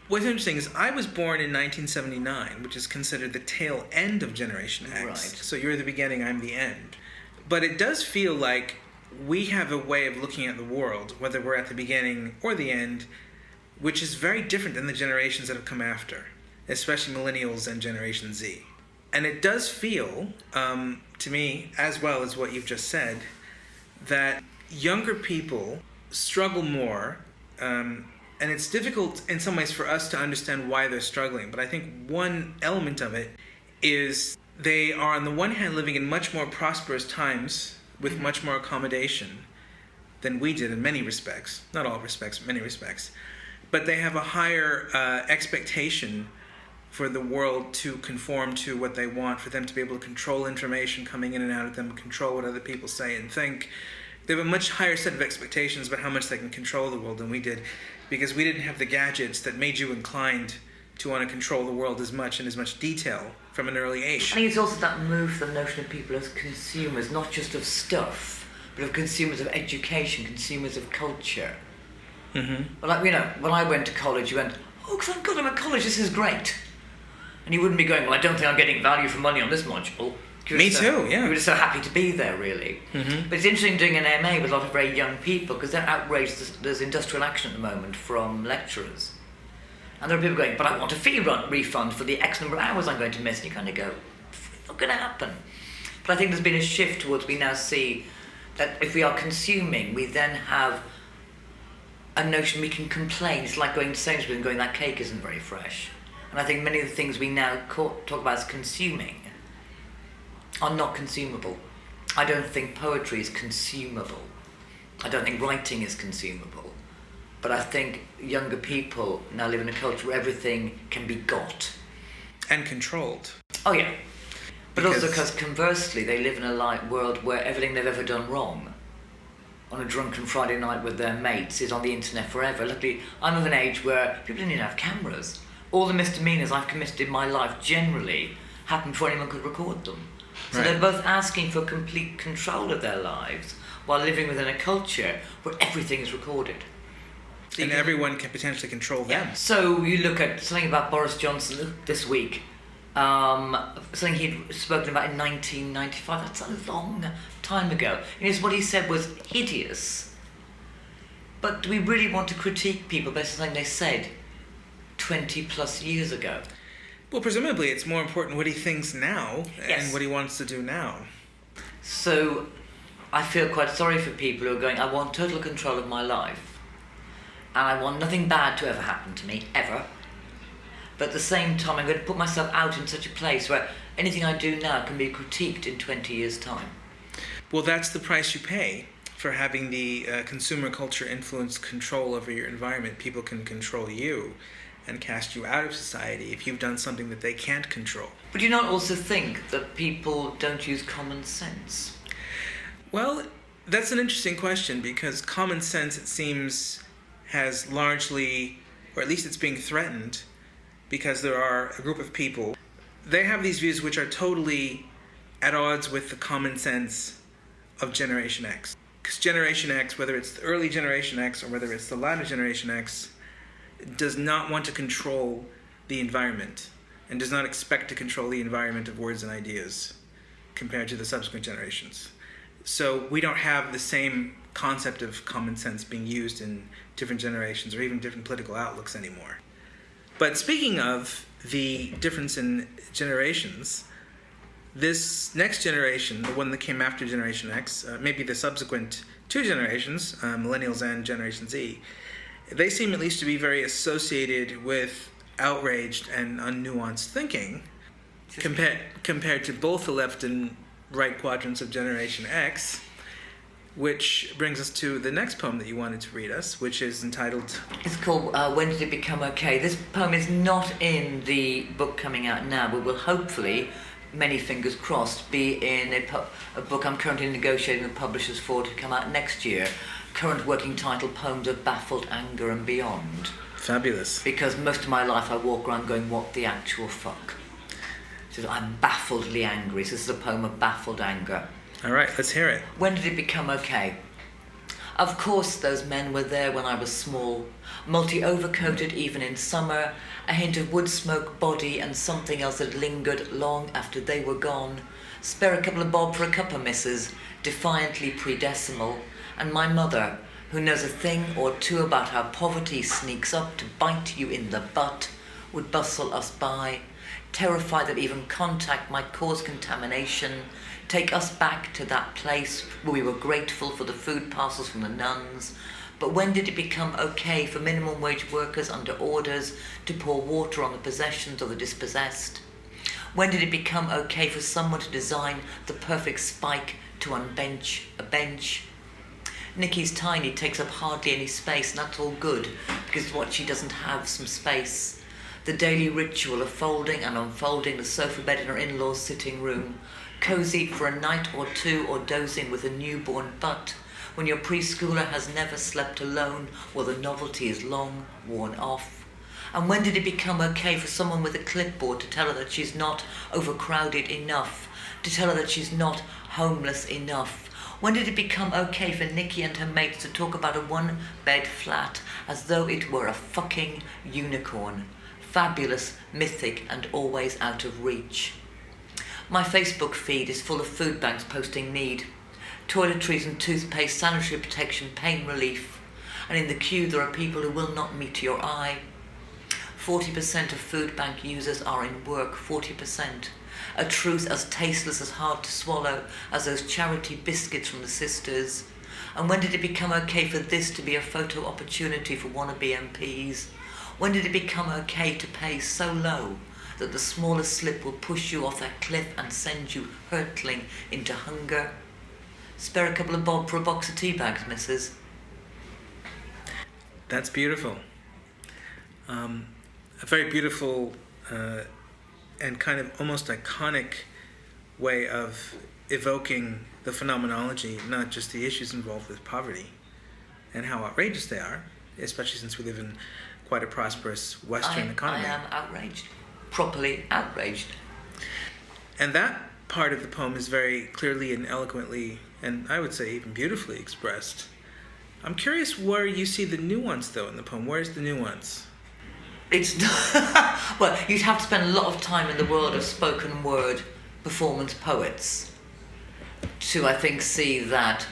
What's interesting is I was born in 1979, which is considered the tail end of Generation X. Right. So you're the beginning, I'm the end. But it does feel like we have a way of looking at the world, whether we're at the beginning or the end, which is very different than the generations that have come after, especially millennials and Generation Z. And it does feel, to me, as well as what you've just said, that younger people struggle more, and it's difficult in some ways for us to understand why they're struggling. But I think one element of it is they are, on the one hand, living in much more prosperous times with much more accommodation than we did in many respects. Not all respects, but many respects. But they have a higher expectation for the world to conform to what they want, for them to be able to control information coming in and out of them, control what other people say and think. They have a much higher set of expectations about how much they can control the world than we did, because we didn't have the gadgets that made you inclined to want to control the world as much in as much detail from an early age. I think it's also that move, the notion of people as consumers, not just of stuff, but of consumers of education, consumers of culture. Mm-hmm. Like, when I went to college, you went, oh, thank God I'm at college, this is great. And you wouldn't be going, well, I don't think I'm getting value for money on this module. Me too, yeah. You were just so happy to be there, really. Mm-hmm. But it's interesting doing an MA with a lot of very young people, because they're outraged. There's industrial action at the moment from lecturers. And there are people going, but I want a fee refund for the X number of hours I'm going to miss. And you kind of go, it's not going to happen. But I think there's been a shift towards, we now see that if we are consuming, we then have a notion we can complain. It's like going to Sainsbury's and going, that cake isn't very fresh. And I think many of the things we now talk about as consuming are not consumable. I don't think poetry is consumable. I don't think writing is consumable. But I think younger people now live in a culture where everything can be got. And controlled. Oh yeah. But also because conversely, they live in a world where everything they've ever done wrong on a drunken Friday night with their mates is on the internet forever. Luckily, I'm of an age where people didn't even have cameras. All the misdemeanours I've committed in my life generally happened before anyone could record them. So They're both asking for complete control of their lives while living within a culture where everything is recorded. So and everyone can potentially control them. Yeah. So you look at something about Boris Johnson this week, something he'd spoken about in 1995. That's a long time ago. And what he said was hideous. But do we really want to critique people based on something they said 20 plus years ago? Well, presumably it's more important what he thinks now Yes. and what he wants to do now. So I feel quite sorry for people who are going, I want total control of my life and I want nothing bad to ever happen to me, ever. But at the same time, I'm going to put myself out in such a place where anything I do now can be critiqued in 20 years' time. Well, that's the price you pay for having the consumer culture influence control over your environment. People can control you and cast you out of society if you've done something that they can't control. But do you not also think that people don't use common sense? Well, that's an interesting question, because common sense, it seems, has largely, or at least it's being threatened, because there are a group of people, they have these views which are totally at odds with the common sense of Generation X. Because Generation X, whether it's the early Generation X or whether it's the latter Generation X, does not want to control the environment and does not expect to control the environment of words and ideas compared to the subsequent generations. So we don't have the same concept of common sense being used in different generations or even different political outlooks anymore. But speaking of the difference in generations, this next generation, the one that came after Generation X, maybe the subsequent two generations, Millennials and Generation Z, they seem at least to be very associated with outraged and unnuanced thinking compared to both the left and right quadrants of Generation X, which brings us to the next poem that you wanted to read us, which is entitled... It's called When Did It Become Okay? This poem is not in the book coming out now, but will hopefully, many fingers crossed, be in a book I'm currently negotiating with publishers for to come out next year. Current working title, Poems of Baffled Anger and Beyond. Fabulous. Because most of my life I walk around going, what the actual fuck? So I'm baffledly angry. So this is a poem of baffled anger. All right, let's hear it. When did it become okay? Of course those men were there when I was small, multi-overcoated even in summer, a hint of wood smoke, body and something else that lingered long after they were gone. Spare a couple of bob for a cuppa, missus, defiantly pre-decimal, and my mother, who knows a thing or two about how poverty sneaks up to bite you in the butt, would bustle us by, terrified that even contact might cause contamination, take us back to that place where we were grateful for the food parcels from the nuns. But when did it become okay for minimum wage workers under orders to pour water on the possessions of the dispossessed? When did it become okay for someone to design the perfect spike to unbench a bench? Nikki's tiny, takes up hardly any space, and that's all good, because what she doesn't have some space. The daily ritual of folding and unfolding the sofa bed in her in-laws' sitting room, cosy for a night or two, or dozing with a newborn butt, when your preschooler has never slept alone, while the novelty is long worn off. And when did it become okay for someone with a clipboard to tell her that she's not overcrowded enough, to tell her that she's not homeless enough? When did it become okay for Nikki and her mates to talk about a one-bed flat as though it were a fucking unicorn? Fabulous, mythic, and always out of reach. My Facebook feed is full of food banks posting need. Toiletries and toothpaste, sanitary protection, pain relief. And in the queue there are people who will not meet your eye. 40% of food bank users are in work, 40%. A truth as tasteless, as hard to swallow as those charity biscuits from the sisters. And when did it become okay for this to be a photo opportunity for wannabe MPs? When did it become okay to pay so low that the smallest slip will push you off that cliff and send you hurtling into hunger? Spare a couple of bob for a box of tea bags, missus. That's beautiful. A very beautiful and kind of almost iconic way of evoking the phenomenology, not just the issues involved with poverty and how outrageous they are, especially since we live in quite a prosperous Western economy. I am outraged. Properly outraged. And that part of the poem is very clearly and eloquently, and I would say even beautifully expressed. I'm curious where you see the nuance, though, in the poem. Where's the nuance? It's well, you'd have to spend a lot of time in the world of spoken word performance poets to, I think, see that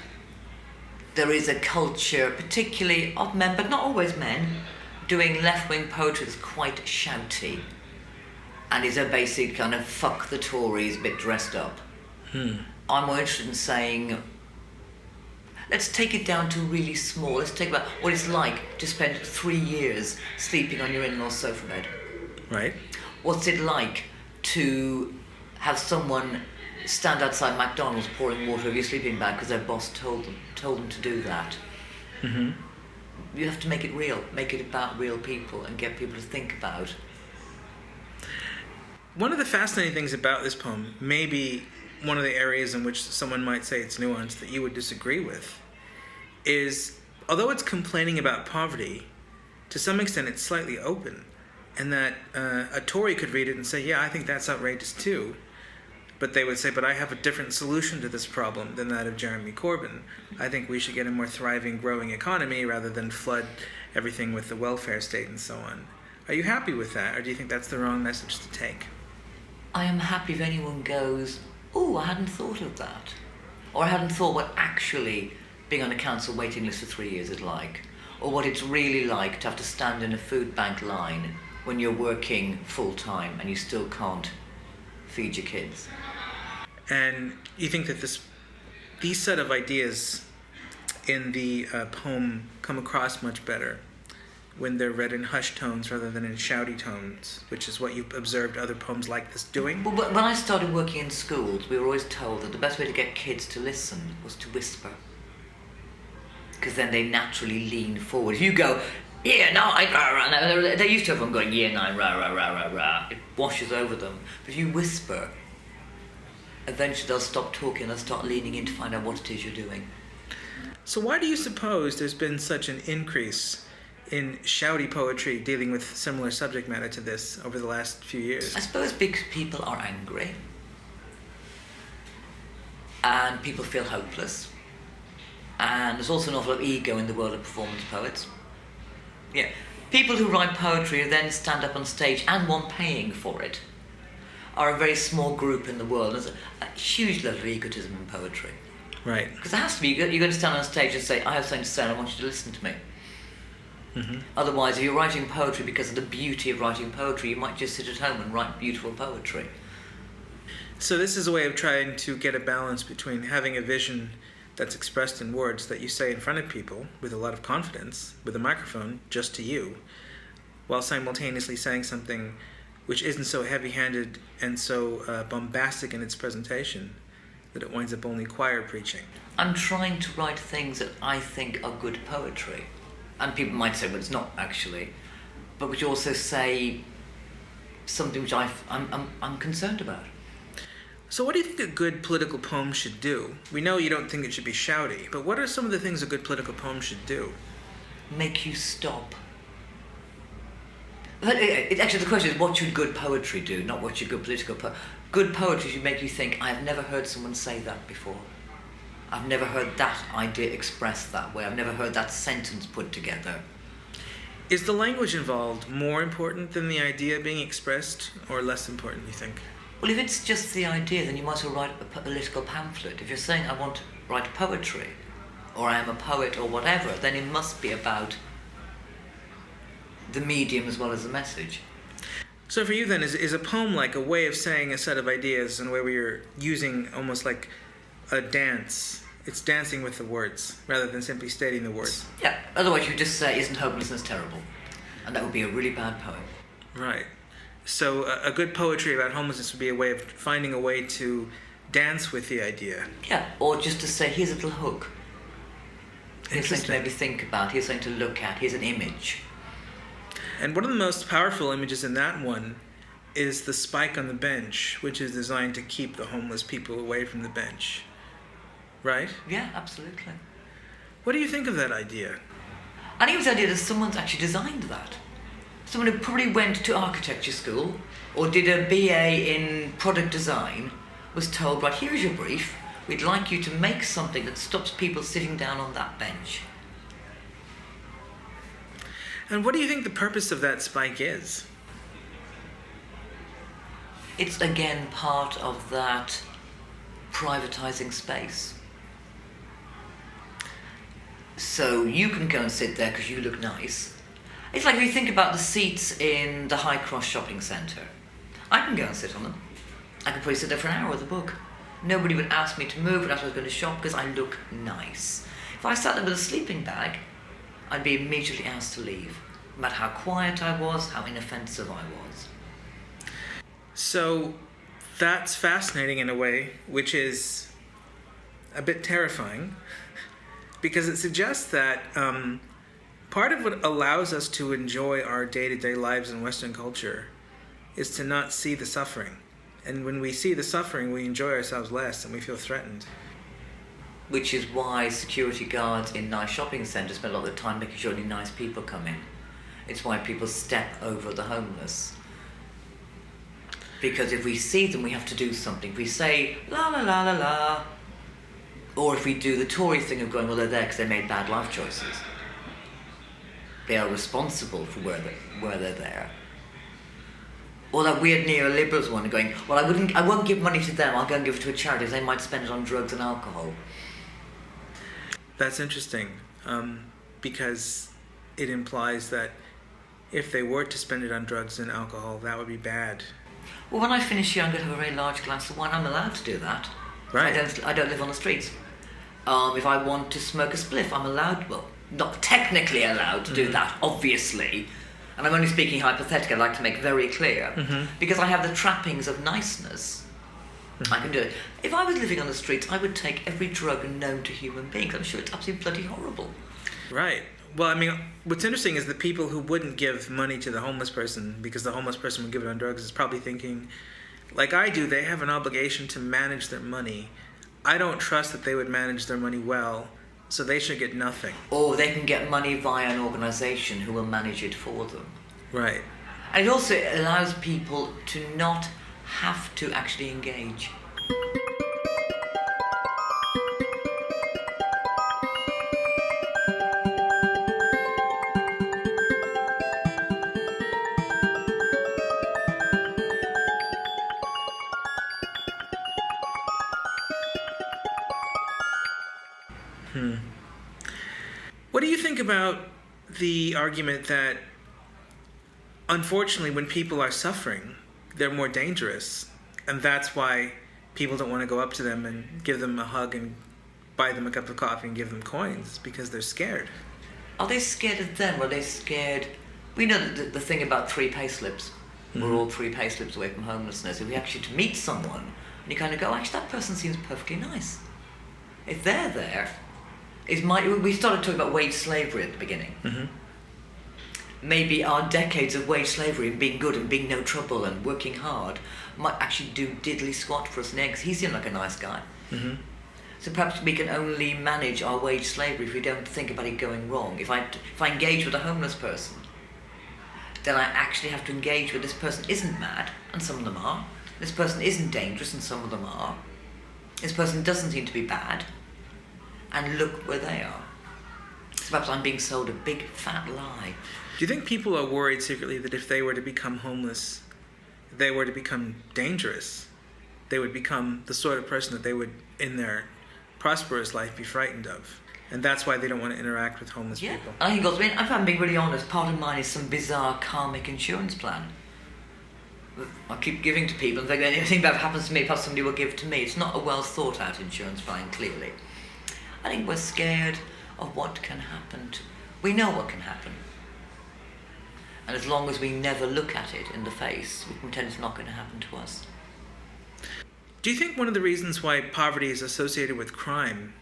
there is a culture, particularly of men, but not always men, doing left-wing poetry that's quite shouty and is a basic kind of fuck the Tories bit dressed up. I'm more interested in saying, let's take it down to really small. Let's take about what it's like to spend 3 years sleeping on your in-law's sofa bed. Right. What's it like to have someone stand outside McDonald's pouring water over your sleeping bag because their boss told them to do that? Mm-hmm. You have to make it real, make it about real people and get people to think about. One of the fascinating things about this poem, maybe one of the areas in which someone might say it's nuanced that you would disagree with, is although it's complaining about poverty, to some extent it's slightly open, and that a Tory could read it and say, yeah, I think that's outrageous too, but they would say, but I have a different solution to this problem than that of Jeremy Corbyn. I think we should get a more thriving, growing economy rather than flood everything with the welfare state and so on. Are you happy with that, or do you think that's the wrong message to take? I am happy if anyone goes, oh, I hadn't thought of that. Or I hadn't thought what actually being on a council waiting list for 3 years is like. Or what it's really like to have to stand in a food bank line when you're working full-time and you still can't feed your kids. And you think that these set of ideas in the poem come across much better when they're read in hushed tones rather than in shouty tones, which is what you've observed other poems like this doing? Well, when I started working in schools, we were always told that the best way to get kids to listen was to whisper. Because then they naturally lean forward. If you go, yeah, no, rah, rah, they're used to everyone going, yeah, no, rah, rah, rah, rah, rah. It washes over them. But if you whisper, eventually they'll stop talking, they'll start leaning in to find out what it is you're doing. So why do you suppose there's been such an increase in shouty poetry dealing with similar subject matter to this over the last few years? I suppose because people are angry and people feel hopeless And there's also an awful lot of ego in the world of performance poets. Yeah. People who write poetry who then stand up on stage and want paying for it are a very small group in the world. There's a huge level of egotism in poetry. Right. Because there has to be. You're going to stand on stage and say, I have something to say and I want you to listen to me. Mm-hmm. Otherwise, if you're writing poetry because of the beauty of writing poetry, you might just sit at home and write beautiful poetry. So this is a way of trying to get a balance between having a vision that's expressed in words that you say in front of people with a lot of confidence, with a microphone, just to you, while simultaneously saying something which isn't so heavy-handed and so bombastic in its presentation that it winds up only choir preaching. I'm trying to write things that I think are good poetry. And people might say, well, it's not actually. But which also say something which I'm concerned about. So what do you think a good political poem should do? We know you don't think it should be shouty, but what are some of the things a good political poem should do? Make you stop. Actually, the question is, what should good poetry do, not what should good political poetry. Good poetry should make you think, I have never heard someone say that before. I've never heard that idea expressed that way. I've never heard that sentence put together. Is the language involved more important than the idea being expressed, or less important, you think? Well, if it's just the idea, then you might as well write a political pamphlet. If you're saying, I want to write poetry, or I am a poet, or whatever, then it must be about the medium as well as the message. So for you then, is a poem like a way of saying a set of ideas in a way where you're using almost like a dance? It's dancing with the words, rather than simply stating the words. Yeah, otherwise you just say, isn't homelessness terrible? And that would be a really bad poem. Right. So a good poetry about homelessness would be a way of finding a way to dance with the idea. Yeah, or just to say, here's a little hook. Here's something to maybe think about, here's something to look at, here's an image. And one of the most powerful images in that one is the spike on the bench, which is designed to keep the homeless people away from the bench. Right? Yeah, absolutely. What do you think of that idea? I think it was the idea that someone's actually designed that. Someone who probably went to architecture school or did a BA in product design was told, right, here's your brief. We'd like you to make something that stops people sitting down on that bench. And what do you think the purpose of that spike is? It's again part of that privatizing space. So you can go and sit there because you look nice. It's like if you think about the seats in the High Cross shopping centre. I can go and sit on them. I could probably sit there for an hour with a book. Nobody would ask me to move after I was going to shop because I look nice. If I sat there with a sleeping bag, I'd be immediately asked to leave. No matter how quiet I was, how inoffensive I was. So that's fascinating in a way, which is a bit terrifying, because it suggests that part of what allows us to enjoy our day-to-day lives in Western culture is to not see the suffering. And when we see the suffering, we enjoy ourselves less and we feel threatened. Which is why security guards in nice shopping centres spend a lot of the time making sure only nice people come in. It's why people step over the homeless. Because if we see them, we have to do something. If we say, la la la la la, or if we do the Tory thing of going, well, they're there because they made bad life choices. They are responsible for where they're there. Or that weird neoliberals one going, well, I won't give money to them, I'll go and give it to a charity, they might spend it on drugs and alcohol. That's interesting, because it implies that if they were to spend it on drugs and alcohol, that would be bad. Well, when I finish here, I'm going to have a very large glass of wine. I'm allowed to do that. Right. I don't live on the streets. If I want to smoke a spliff, I'm allowed, well, not technically allowed to do that, obviously. And I'm only speaking hypothetically, I'd like to make very clear. Because I have the trappings of niceness, I can do it. If I was living on the streets, I would take every drug known to human beings. I'm sure it's absolutely bloody horrible. Right. Well, I mean, what's interesting is the people who wouldn't give money to the homeless person because the homeless person would give it on drugs is probably thinking, like I do, they have an obligation to manage their money. I don't trust that they would manage their money well, so they should get nothing. Or they can get money via an organisation who will manage it for them. Right. And it also allows people to not have to actually engage. What do you think about the argument that, unfortunately, when people are suffering, they're more dangerous, and that's why people don't want to go up to them and give them a hug and buy them a cup of coffee and give them coins, because they're scared? Are they scared of them, or are they scared... We know that the thing about 3 pay slips. We're all 3 pay slips away from homelessness. If we actually to meet someone, and you kind of go, actually, that person seems perfectly nice. If they're there, we started talking about wage slavery at the beginning. Maybe our decades of wage slavery and being good and being no trouble and working hard might actually do diddly squat for us next. He seemed like a nice guy. So perhaps we can only manage our wage slavery if we don't think about it going wrong. If I engage with a homeless person, then I actually have to engage with this person isn't mad, and some of them are. This person isn't dangerous, and some of them are. This person doesn't seem to be bad, and look where they are. So perhaps I'm being sold a big fat lie. Do you think people are worried secretly that if they were to become homeless, they were to become dangerous, they would become the sort of person that they would, in their prosperous life, be frightened of? And that's why they don't want to interact with homeless people. I think also, if I'm being really honest, part of mine is some bizarre karmic insurance plan. I keep giving to people, and think anything that happens to me, perhaps somebody will give to me. It's not a well thought out insurance plan, clearly. I think we're scared of what can happen. We know what can happen. And as long as we never look at it in the face, we pretend it's not going to happen to us. Do you think one of the reasons why poverty is associated with crime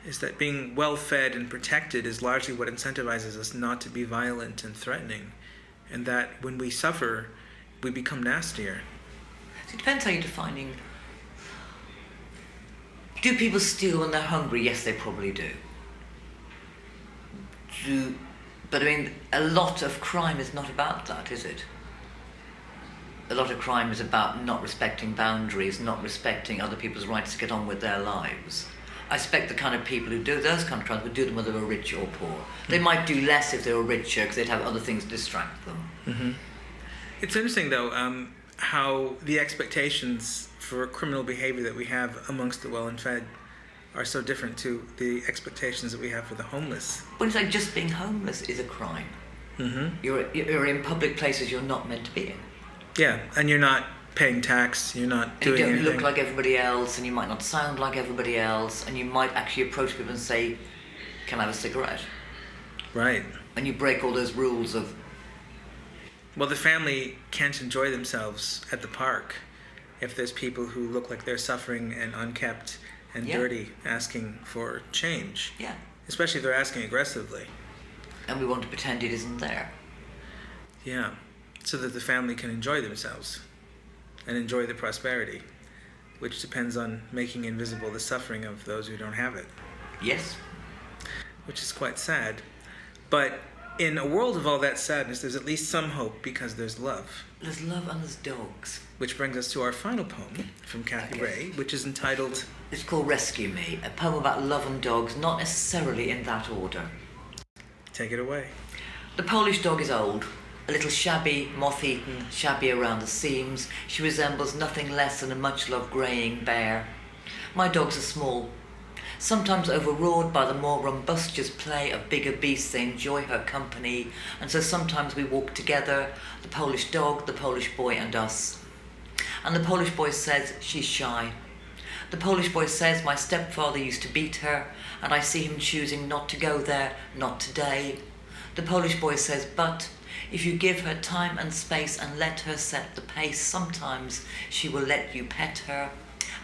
is that being well-fed and protected is largely what incentivizes us not to be violent and threatening, and that when we suffer, we become nastier? So it depends how you're defining... Do people steal when they're hungry? Yes, they probably do. But I mean, a lot of crime is not about that, is it? A lot of crime is about not respecting boundaries, not respecting other people's rights to get on with their lives. I suspect the kind of people who do those kind of crimes would do them whether they were rich or poor. They might do less if they were richer because they'd have other things to distract them. It's interesting, though, how the expectations for criminal behavior that we have amongst the well and fed are so different to the expectations that we have for the homeless. But it's like just being homeless is a crime. You're in public places you're not meant to be in. Yeah, and you're not paying tax, you're not doing anything. You don't look like everybody else, and you might not sound like everybody else, and you might actually approach people and say, can I have a cigarette? Right. And you break all those rules of... Well, the family can't enjoy themselves at the park if there's people who look like they're suffering and unkept and dirty asking for change. Yeah. Especially if they're asking aggressively. And we want to pretend it isn't there. Yeah. So that the family can enjoy themselves and enjoy the prosperity, which depends on making invisible the suffering of those who don't have it. Yes. Which is quite sad. But in a world of all that sadness, there's at least some hope because there's love. There's love and there's dogs. Which brings us to our final poem from Cathi Rae, which is entitled... It's called Rescue Me, a poem about love and dogs, not necessarily in that order. Take it away. The Polish dog is old. A little shabby, moth-eaten, shabby around the seams. She resembles nothing less than a much-loved greying bear. My dogs are small. Sometimes overawed by the more rumbustious play of bigger beasts, they enjoy her company, and so sometimes we walk together, the Polish dog, the Polish boy and us. And the Polish boy says she's shy. The Polish boy says my stepfather used to beat her, and I see him choosing not to go there, not today. The Polish boy says, but if you give her time and space and let her set the pace, sometimes she will let you pet her.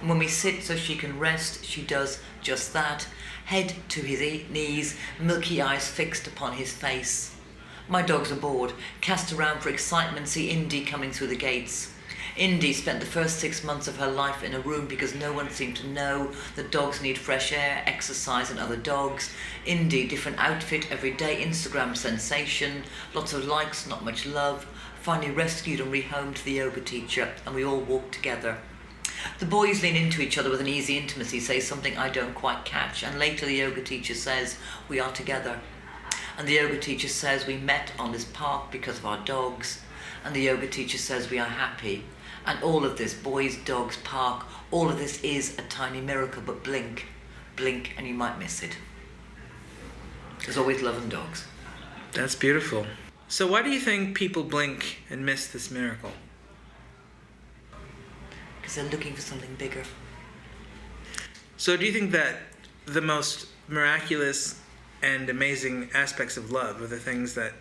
And when we sit so she can rest, she does just that, head to his knees, milky eyes fixed upon his face. My dogs are bored, cast around for excitement, see Indy coming through the gates. Indy spent the first 6 months of her life in a room because no one seemed to know that dogs need fresh air, exercise and other dogs. Indy, different outfit every day, Instagram sensation, lots of likes, not much love, finally rescued and rehomed to the yoga teacher, and we all walk together. The boys lean into each other with an easy intimacy, say something I don't quite catch, and later the yoga teacher says, we are together. And the yoga teacher says, we met on this park because of our dogs. And the yoga teacher says, we are happy. And all of this, boys, dogs, park, all of this is a tiny miracle, but blink. blink and you might miss it. There's always love and dogs. That's beautiful. So why do you think people blink and miss this miracle? Because they're looking for something bigger. So do you think that the most miraculous and amazing aspects of love are the things that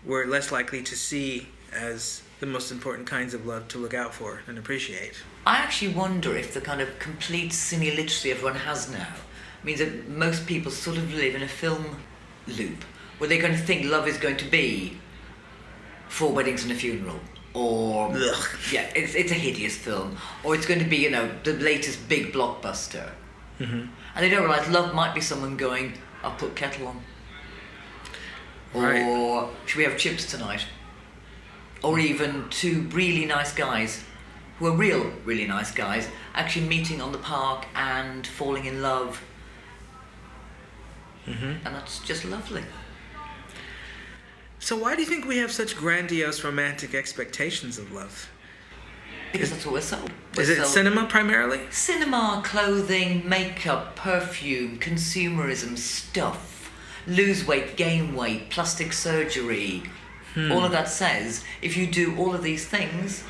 we're less likely to see as the most important kinds of love to look out for and appreciate? I actually wonder if the kind of complete semi-literacy everyone has now means that most people sort of live in a film loop where they're going to think love is going to be 4 weddings and a funeral, or yeah, it's a hideous film, or it's going to be, you know, the latest big blockbuster. And they don't realise love might be someone going, I'll put kettle on. Right. Or should we have chips tonight? Or even 2 really nice guys, who are really nice guys, actually meeting on the park and falling in love. And that's just lovely. So why do you think we have such grandiose romantic expectations of love? Because that's what we're sold. Is it cinema primarily? Cinema, clothing, makeup, perfume, consumerism, stuff, lose weight, gain weight, plastic surgery. All of that says, if you do all of these things,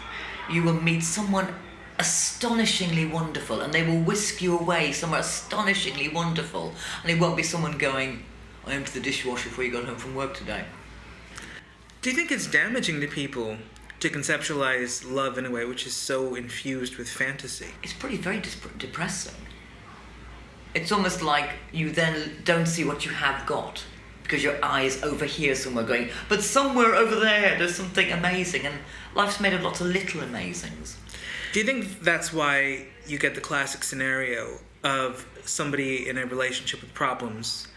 you will meet someone astonishingly wonderful, and they will whisk you away somewhere astonishingly wonderful, and it won't be someone going, I emptied the dishwasher before you got home from work today. Do you think it's damaging to people to conceptualize love in a way which is so infused with fantasy? It's very depressing. It's almost like you then don't see what you have got because your eyes over here somewhere going, but somewhere over there's something amazing, and life's made of lots of little amazings. Do you think that's why you get the classic scenario of somebody in a relationship with problems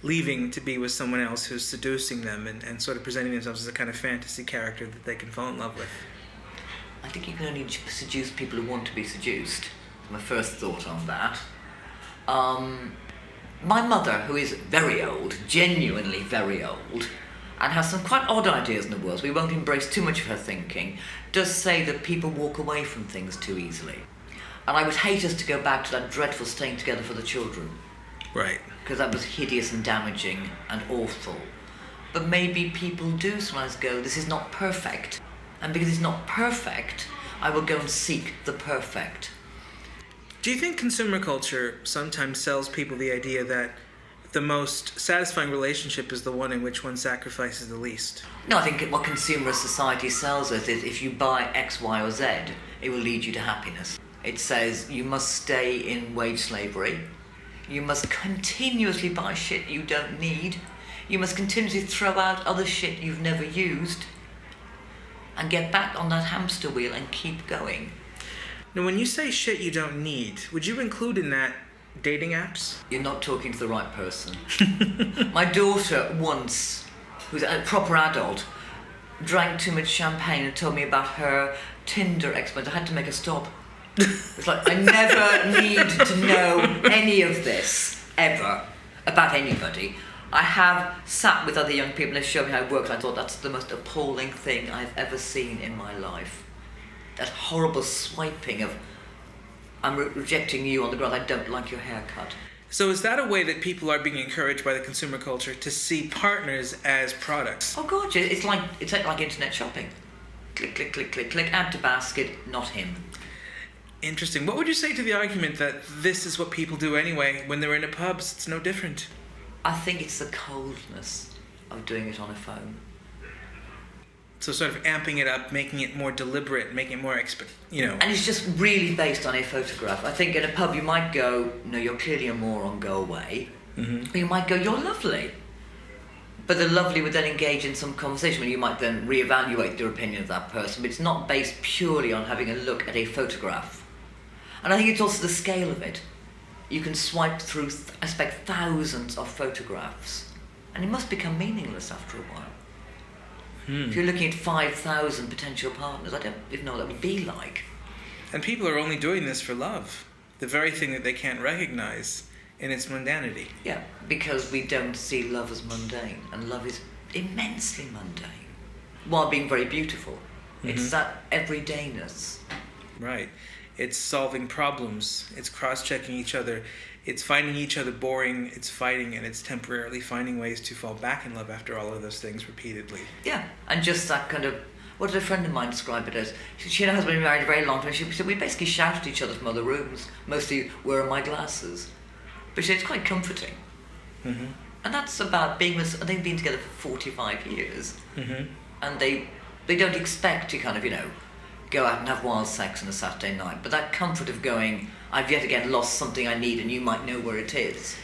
leaving to be with someone else who's seducing them and sort of presenting themselves as a kind of fantasy character that they can fall in love with? I think you can only seduce people who want to be seduced. My first thought on that. My mother, who is very old, genuinely very old, and has some quite odd ideas in the world, so we won't embrace too much of her thinking, does say that people walk away from things too easily. And I would hate us to go back to that dreadful staying together for the children. Right. Because that was hideous and damaging and awful. But maybe people do sometimes go, this is not perfect. And because it's not perfect, I will go and seek the perfect. Do you think consumer culture sometimes sells people the idea that the most satisfying relationship is the one in which one sacrifices the least? No, I think what consumer society sells us is if you buy X, Y, or Z, it will lead you to happiness. It says you must stay in wage slavery. You must continuously buy shit you don't need. You must continuously throw out other shit you've never used and get back on that hamster wheel and keep going. Now, when you say shit you don't need, would you include in that dating apps? You're not talking to the right person. My daughter once, who's a proper adult, drank too much champagne and told me about her Tinder experience. I had to make her stop. It's like, I never need to know any of this, ever, about anybody. I have sat with other young people and showed me how it works. I thought that's the most appalling thing I've ever seen in my life. That horrible swiping of, I'm rejecting you on the ground, I don't like your haircut. So is that a way that people are being encouraged by the consumer culture to see partners as products? Oh God, it's like internet shopping. Click, click, click, click, click, add to basket, not him. Interesting. What would you say to the argument that this is what people do anyway? When they're in a pub, it's no different? I think it's the coldness of doing it on a phone. So sort of amping it up, making it more deliberate, making it more And it's just really based on a photograph. I think in a pub you might go, no, you're clearly a moron, go away. Or you might go, you're lovely. But the lovely would then engage in some conversation where you might then reevaluate your opinion of that person, but it's not based purely on having a look at a photograph. And I think it's also the scale of it. You can swipe through, I expect, thousands of photographs, and it must become meaningless after a while. If you're looking at 5,000 potential partners, I don't even know what that would be like. And people are only doing this for love, the very thing that they can't recognize in its mundanity. Yeah, because we don't see love as mundane, and love is immensely mundane, while being very beautiful. It's that everydayness. Right. It's solving problems. It's cross-checking each other. It's finding each other boring. It's fighting, and it's temporarily finding ways to fall back in love after all of those things repeatedly. Yeah, and just that kind of, what did a friend of mine describe it as? She and her husband had been married a very long time. She said, we basically shout at each other from other rooms, mostly, where are my glasses? But she said, it's quite comforting. Mm-hmm. And that's about being with, they've been together for 45 years. Mm-hmm. And they don't expect to kind of, go out and have wild sex on a Saturday night. But that comfort of going, I've yet again lost something I need and you might know where it is.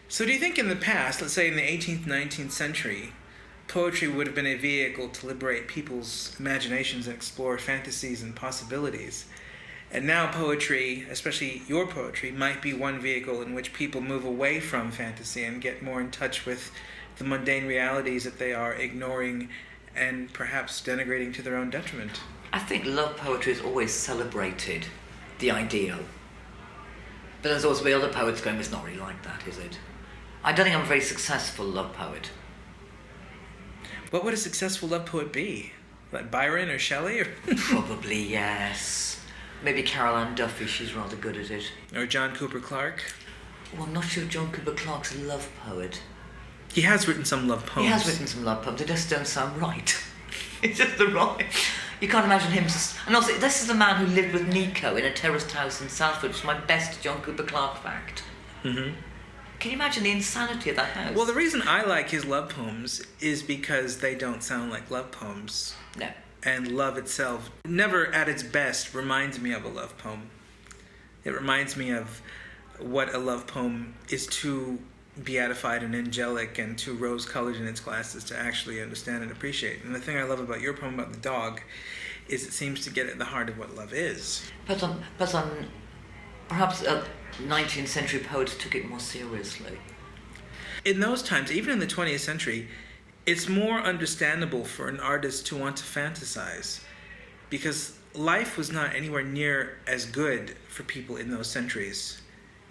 So do you think in the past, let's say in the 18th, 19th century, poetry would have been a vehicle to liberate people's imaginations and explore fantasies and possibilities? And now poetry, especially your poetry, might be one vehicle in which people move away from fantasy and get more in touch with the mundane realities that they are ignoring and perhaps denigrating to their own detriment. I think love poetry has always celebrated the ideal. But there's also been other poets going, it's not really like that, is it? I don't think I'm a very successful love poet. What would a successful love poet be? Like Byron or Shelley? Or Probably, yes. Maybe Carol Ann Duffy, she's rather good at it. Or John Cooper Clarke? Well, I'm not sure John Cooper Clarke's a love poet. He has written some love poems. He has written some love poems, they just don't sound right. It's just the wrong... You can't imagine him... And also, this is the man who lived with Nico in a terraced house in Salford, which is my best John Cooper Clarke fact. Mm-hmm. Can you imagine the insanity of that house? Well, the reason I like his love poems is because they don't sound like love poems. No. And love itself, never at its best, reminds me of a love poem. It reminds me of what a love poem is too beatified and angelic and too rose-colored in its glasses to actually understand and appreciate. And the thing I love about your poem about the dog is it seems to get at the heart of what love is. Perhaps 19th century poets took it more seriously. In those times, even in the 20th century, it's more understandable for an artist to want to fantasize because life was not anywhere near as good for people in those centuries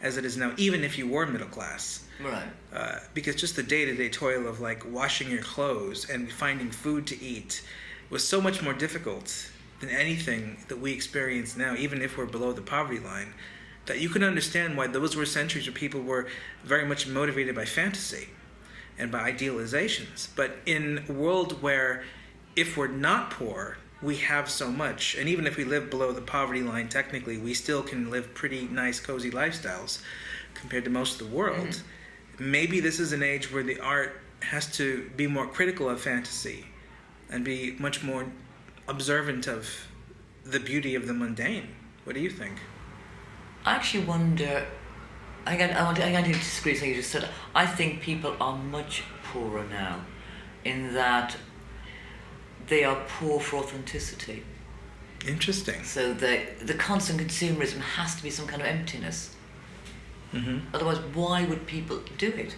as it is now, even if you were middle class. Right. Because just the day-to-day toil of like washing your clothes and finding food to eat was so much more difficult than anything that we experience now, even if we're below the poverty line, that you can understand why those were centuries where people were very much motivated by fantasy and by idealizations. But in a world where if we're not poor, we have so much, and even if we live below the poverty line technically, we still can live pretty nice, cozy lifestyles compared to most of the world. Mm-hmm. Maybe this is an age where the art has to be more critical of fantasy and be much more observant of the beauty of the mundane. What do you think? I actually wonder... I to disagree with something you just said. I think people are much poorer now in that they are poor for authenticity. Interesting. So the constant consumerism has to be some kind of emptiness. Mm-hmm. Otherwise, why would people do it?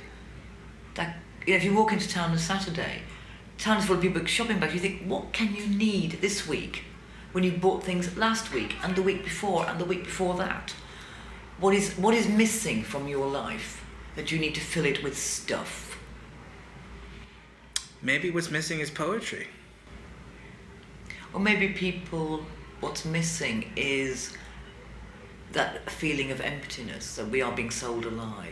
If you walk into town on a Saturday, town is full of people with shopping bags, you think, what can you need this week when you bought things last week and the week before and the week before that? What is missing from your life that you need to fill it with stuff? Maybe what's missing is poetry. Or maybe what's missing is that feeling of emptiness, that we are being sold a lie.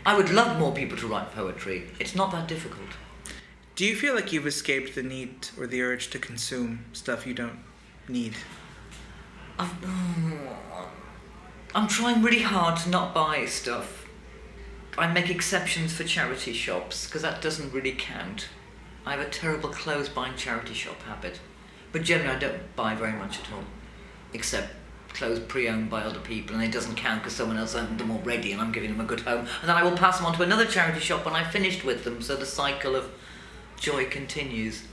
I would love more people to write poetry. It's not that difficult. Do you feel like you've escaped the need or the urge to consume stuff you don't need? I'm trying really hard to not buy stuff. I make exceptions for charity shops, because that doesn't really count. I have a terrible clothes buying charity shop habit. But generally I don't buy very much at all. Except clothes pre-owned by other people, and it doesn't count because someone else owned them already and I'm giving them a good home. And then I will pass them on to another charity shop when I've finished with them, so the cycle of joy continues.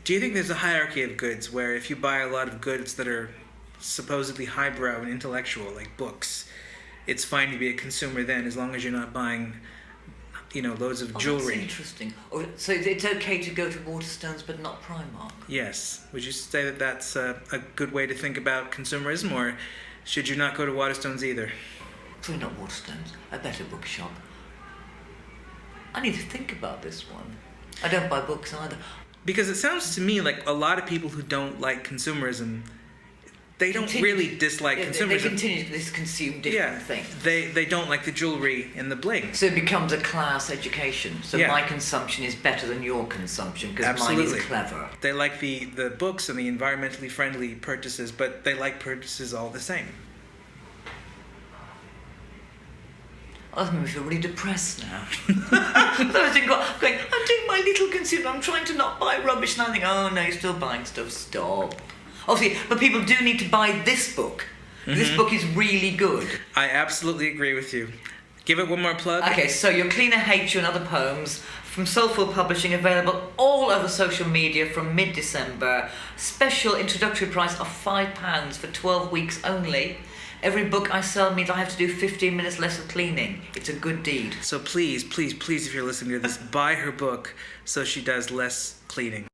Do you think there's a hierarchy of goods where if you buy a lot of goods that are supposedly highbrow and intellectual, like books, it's fine to be a consumer then, as long as you're not buying, loads of jewelry? That's interesting. So it's okay to go to Waterstones but not Primark? Yes. Would you say that that's a good way to think about consumerism, or should you not go to Waterstones either? Probably not Waterstones. A better bookshop. I need to think about this one. I don't buy books either. Because it sounds to me like a lot of people who don't like consumerism they don't really dislike consumerism. They continue to consume different things. They don't like the jewellery and the bling. So it becomes a class education. So my consumption is better than your consumption because mine is clever. They like the books and the environmentally friendly purchases, but they like purchases all the same. Oh, that made me feel really depressed now. I'm doing my little consumer. I'm trying to not buy rubbish, and I think, oh no, you're still buying stuff. Stop. Obviously, but people do need to buy this book. Mm-hmm. This book is really good. I absolutely agree with you. Give it one more plug. Okay, so Your Cleaner Hates You and Other Poems from Soulful Publishing, available all over social media from mid-December. Special introductory price of £5 for 12 weeks only. Every book I sell means I have to do 15 minutes less of cleaning. It's a good deed. So please, please, please, if you're listening to this, buy her book so she does less cleaning.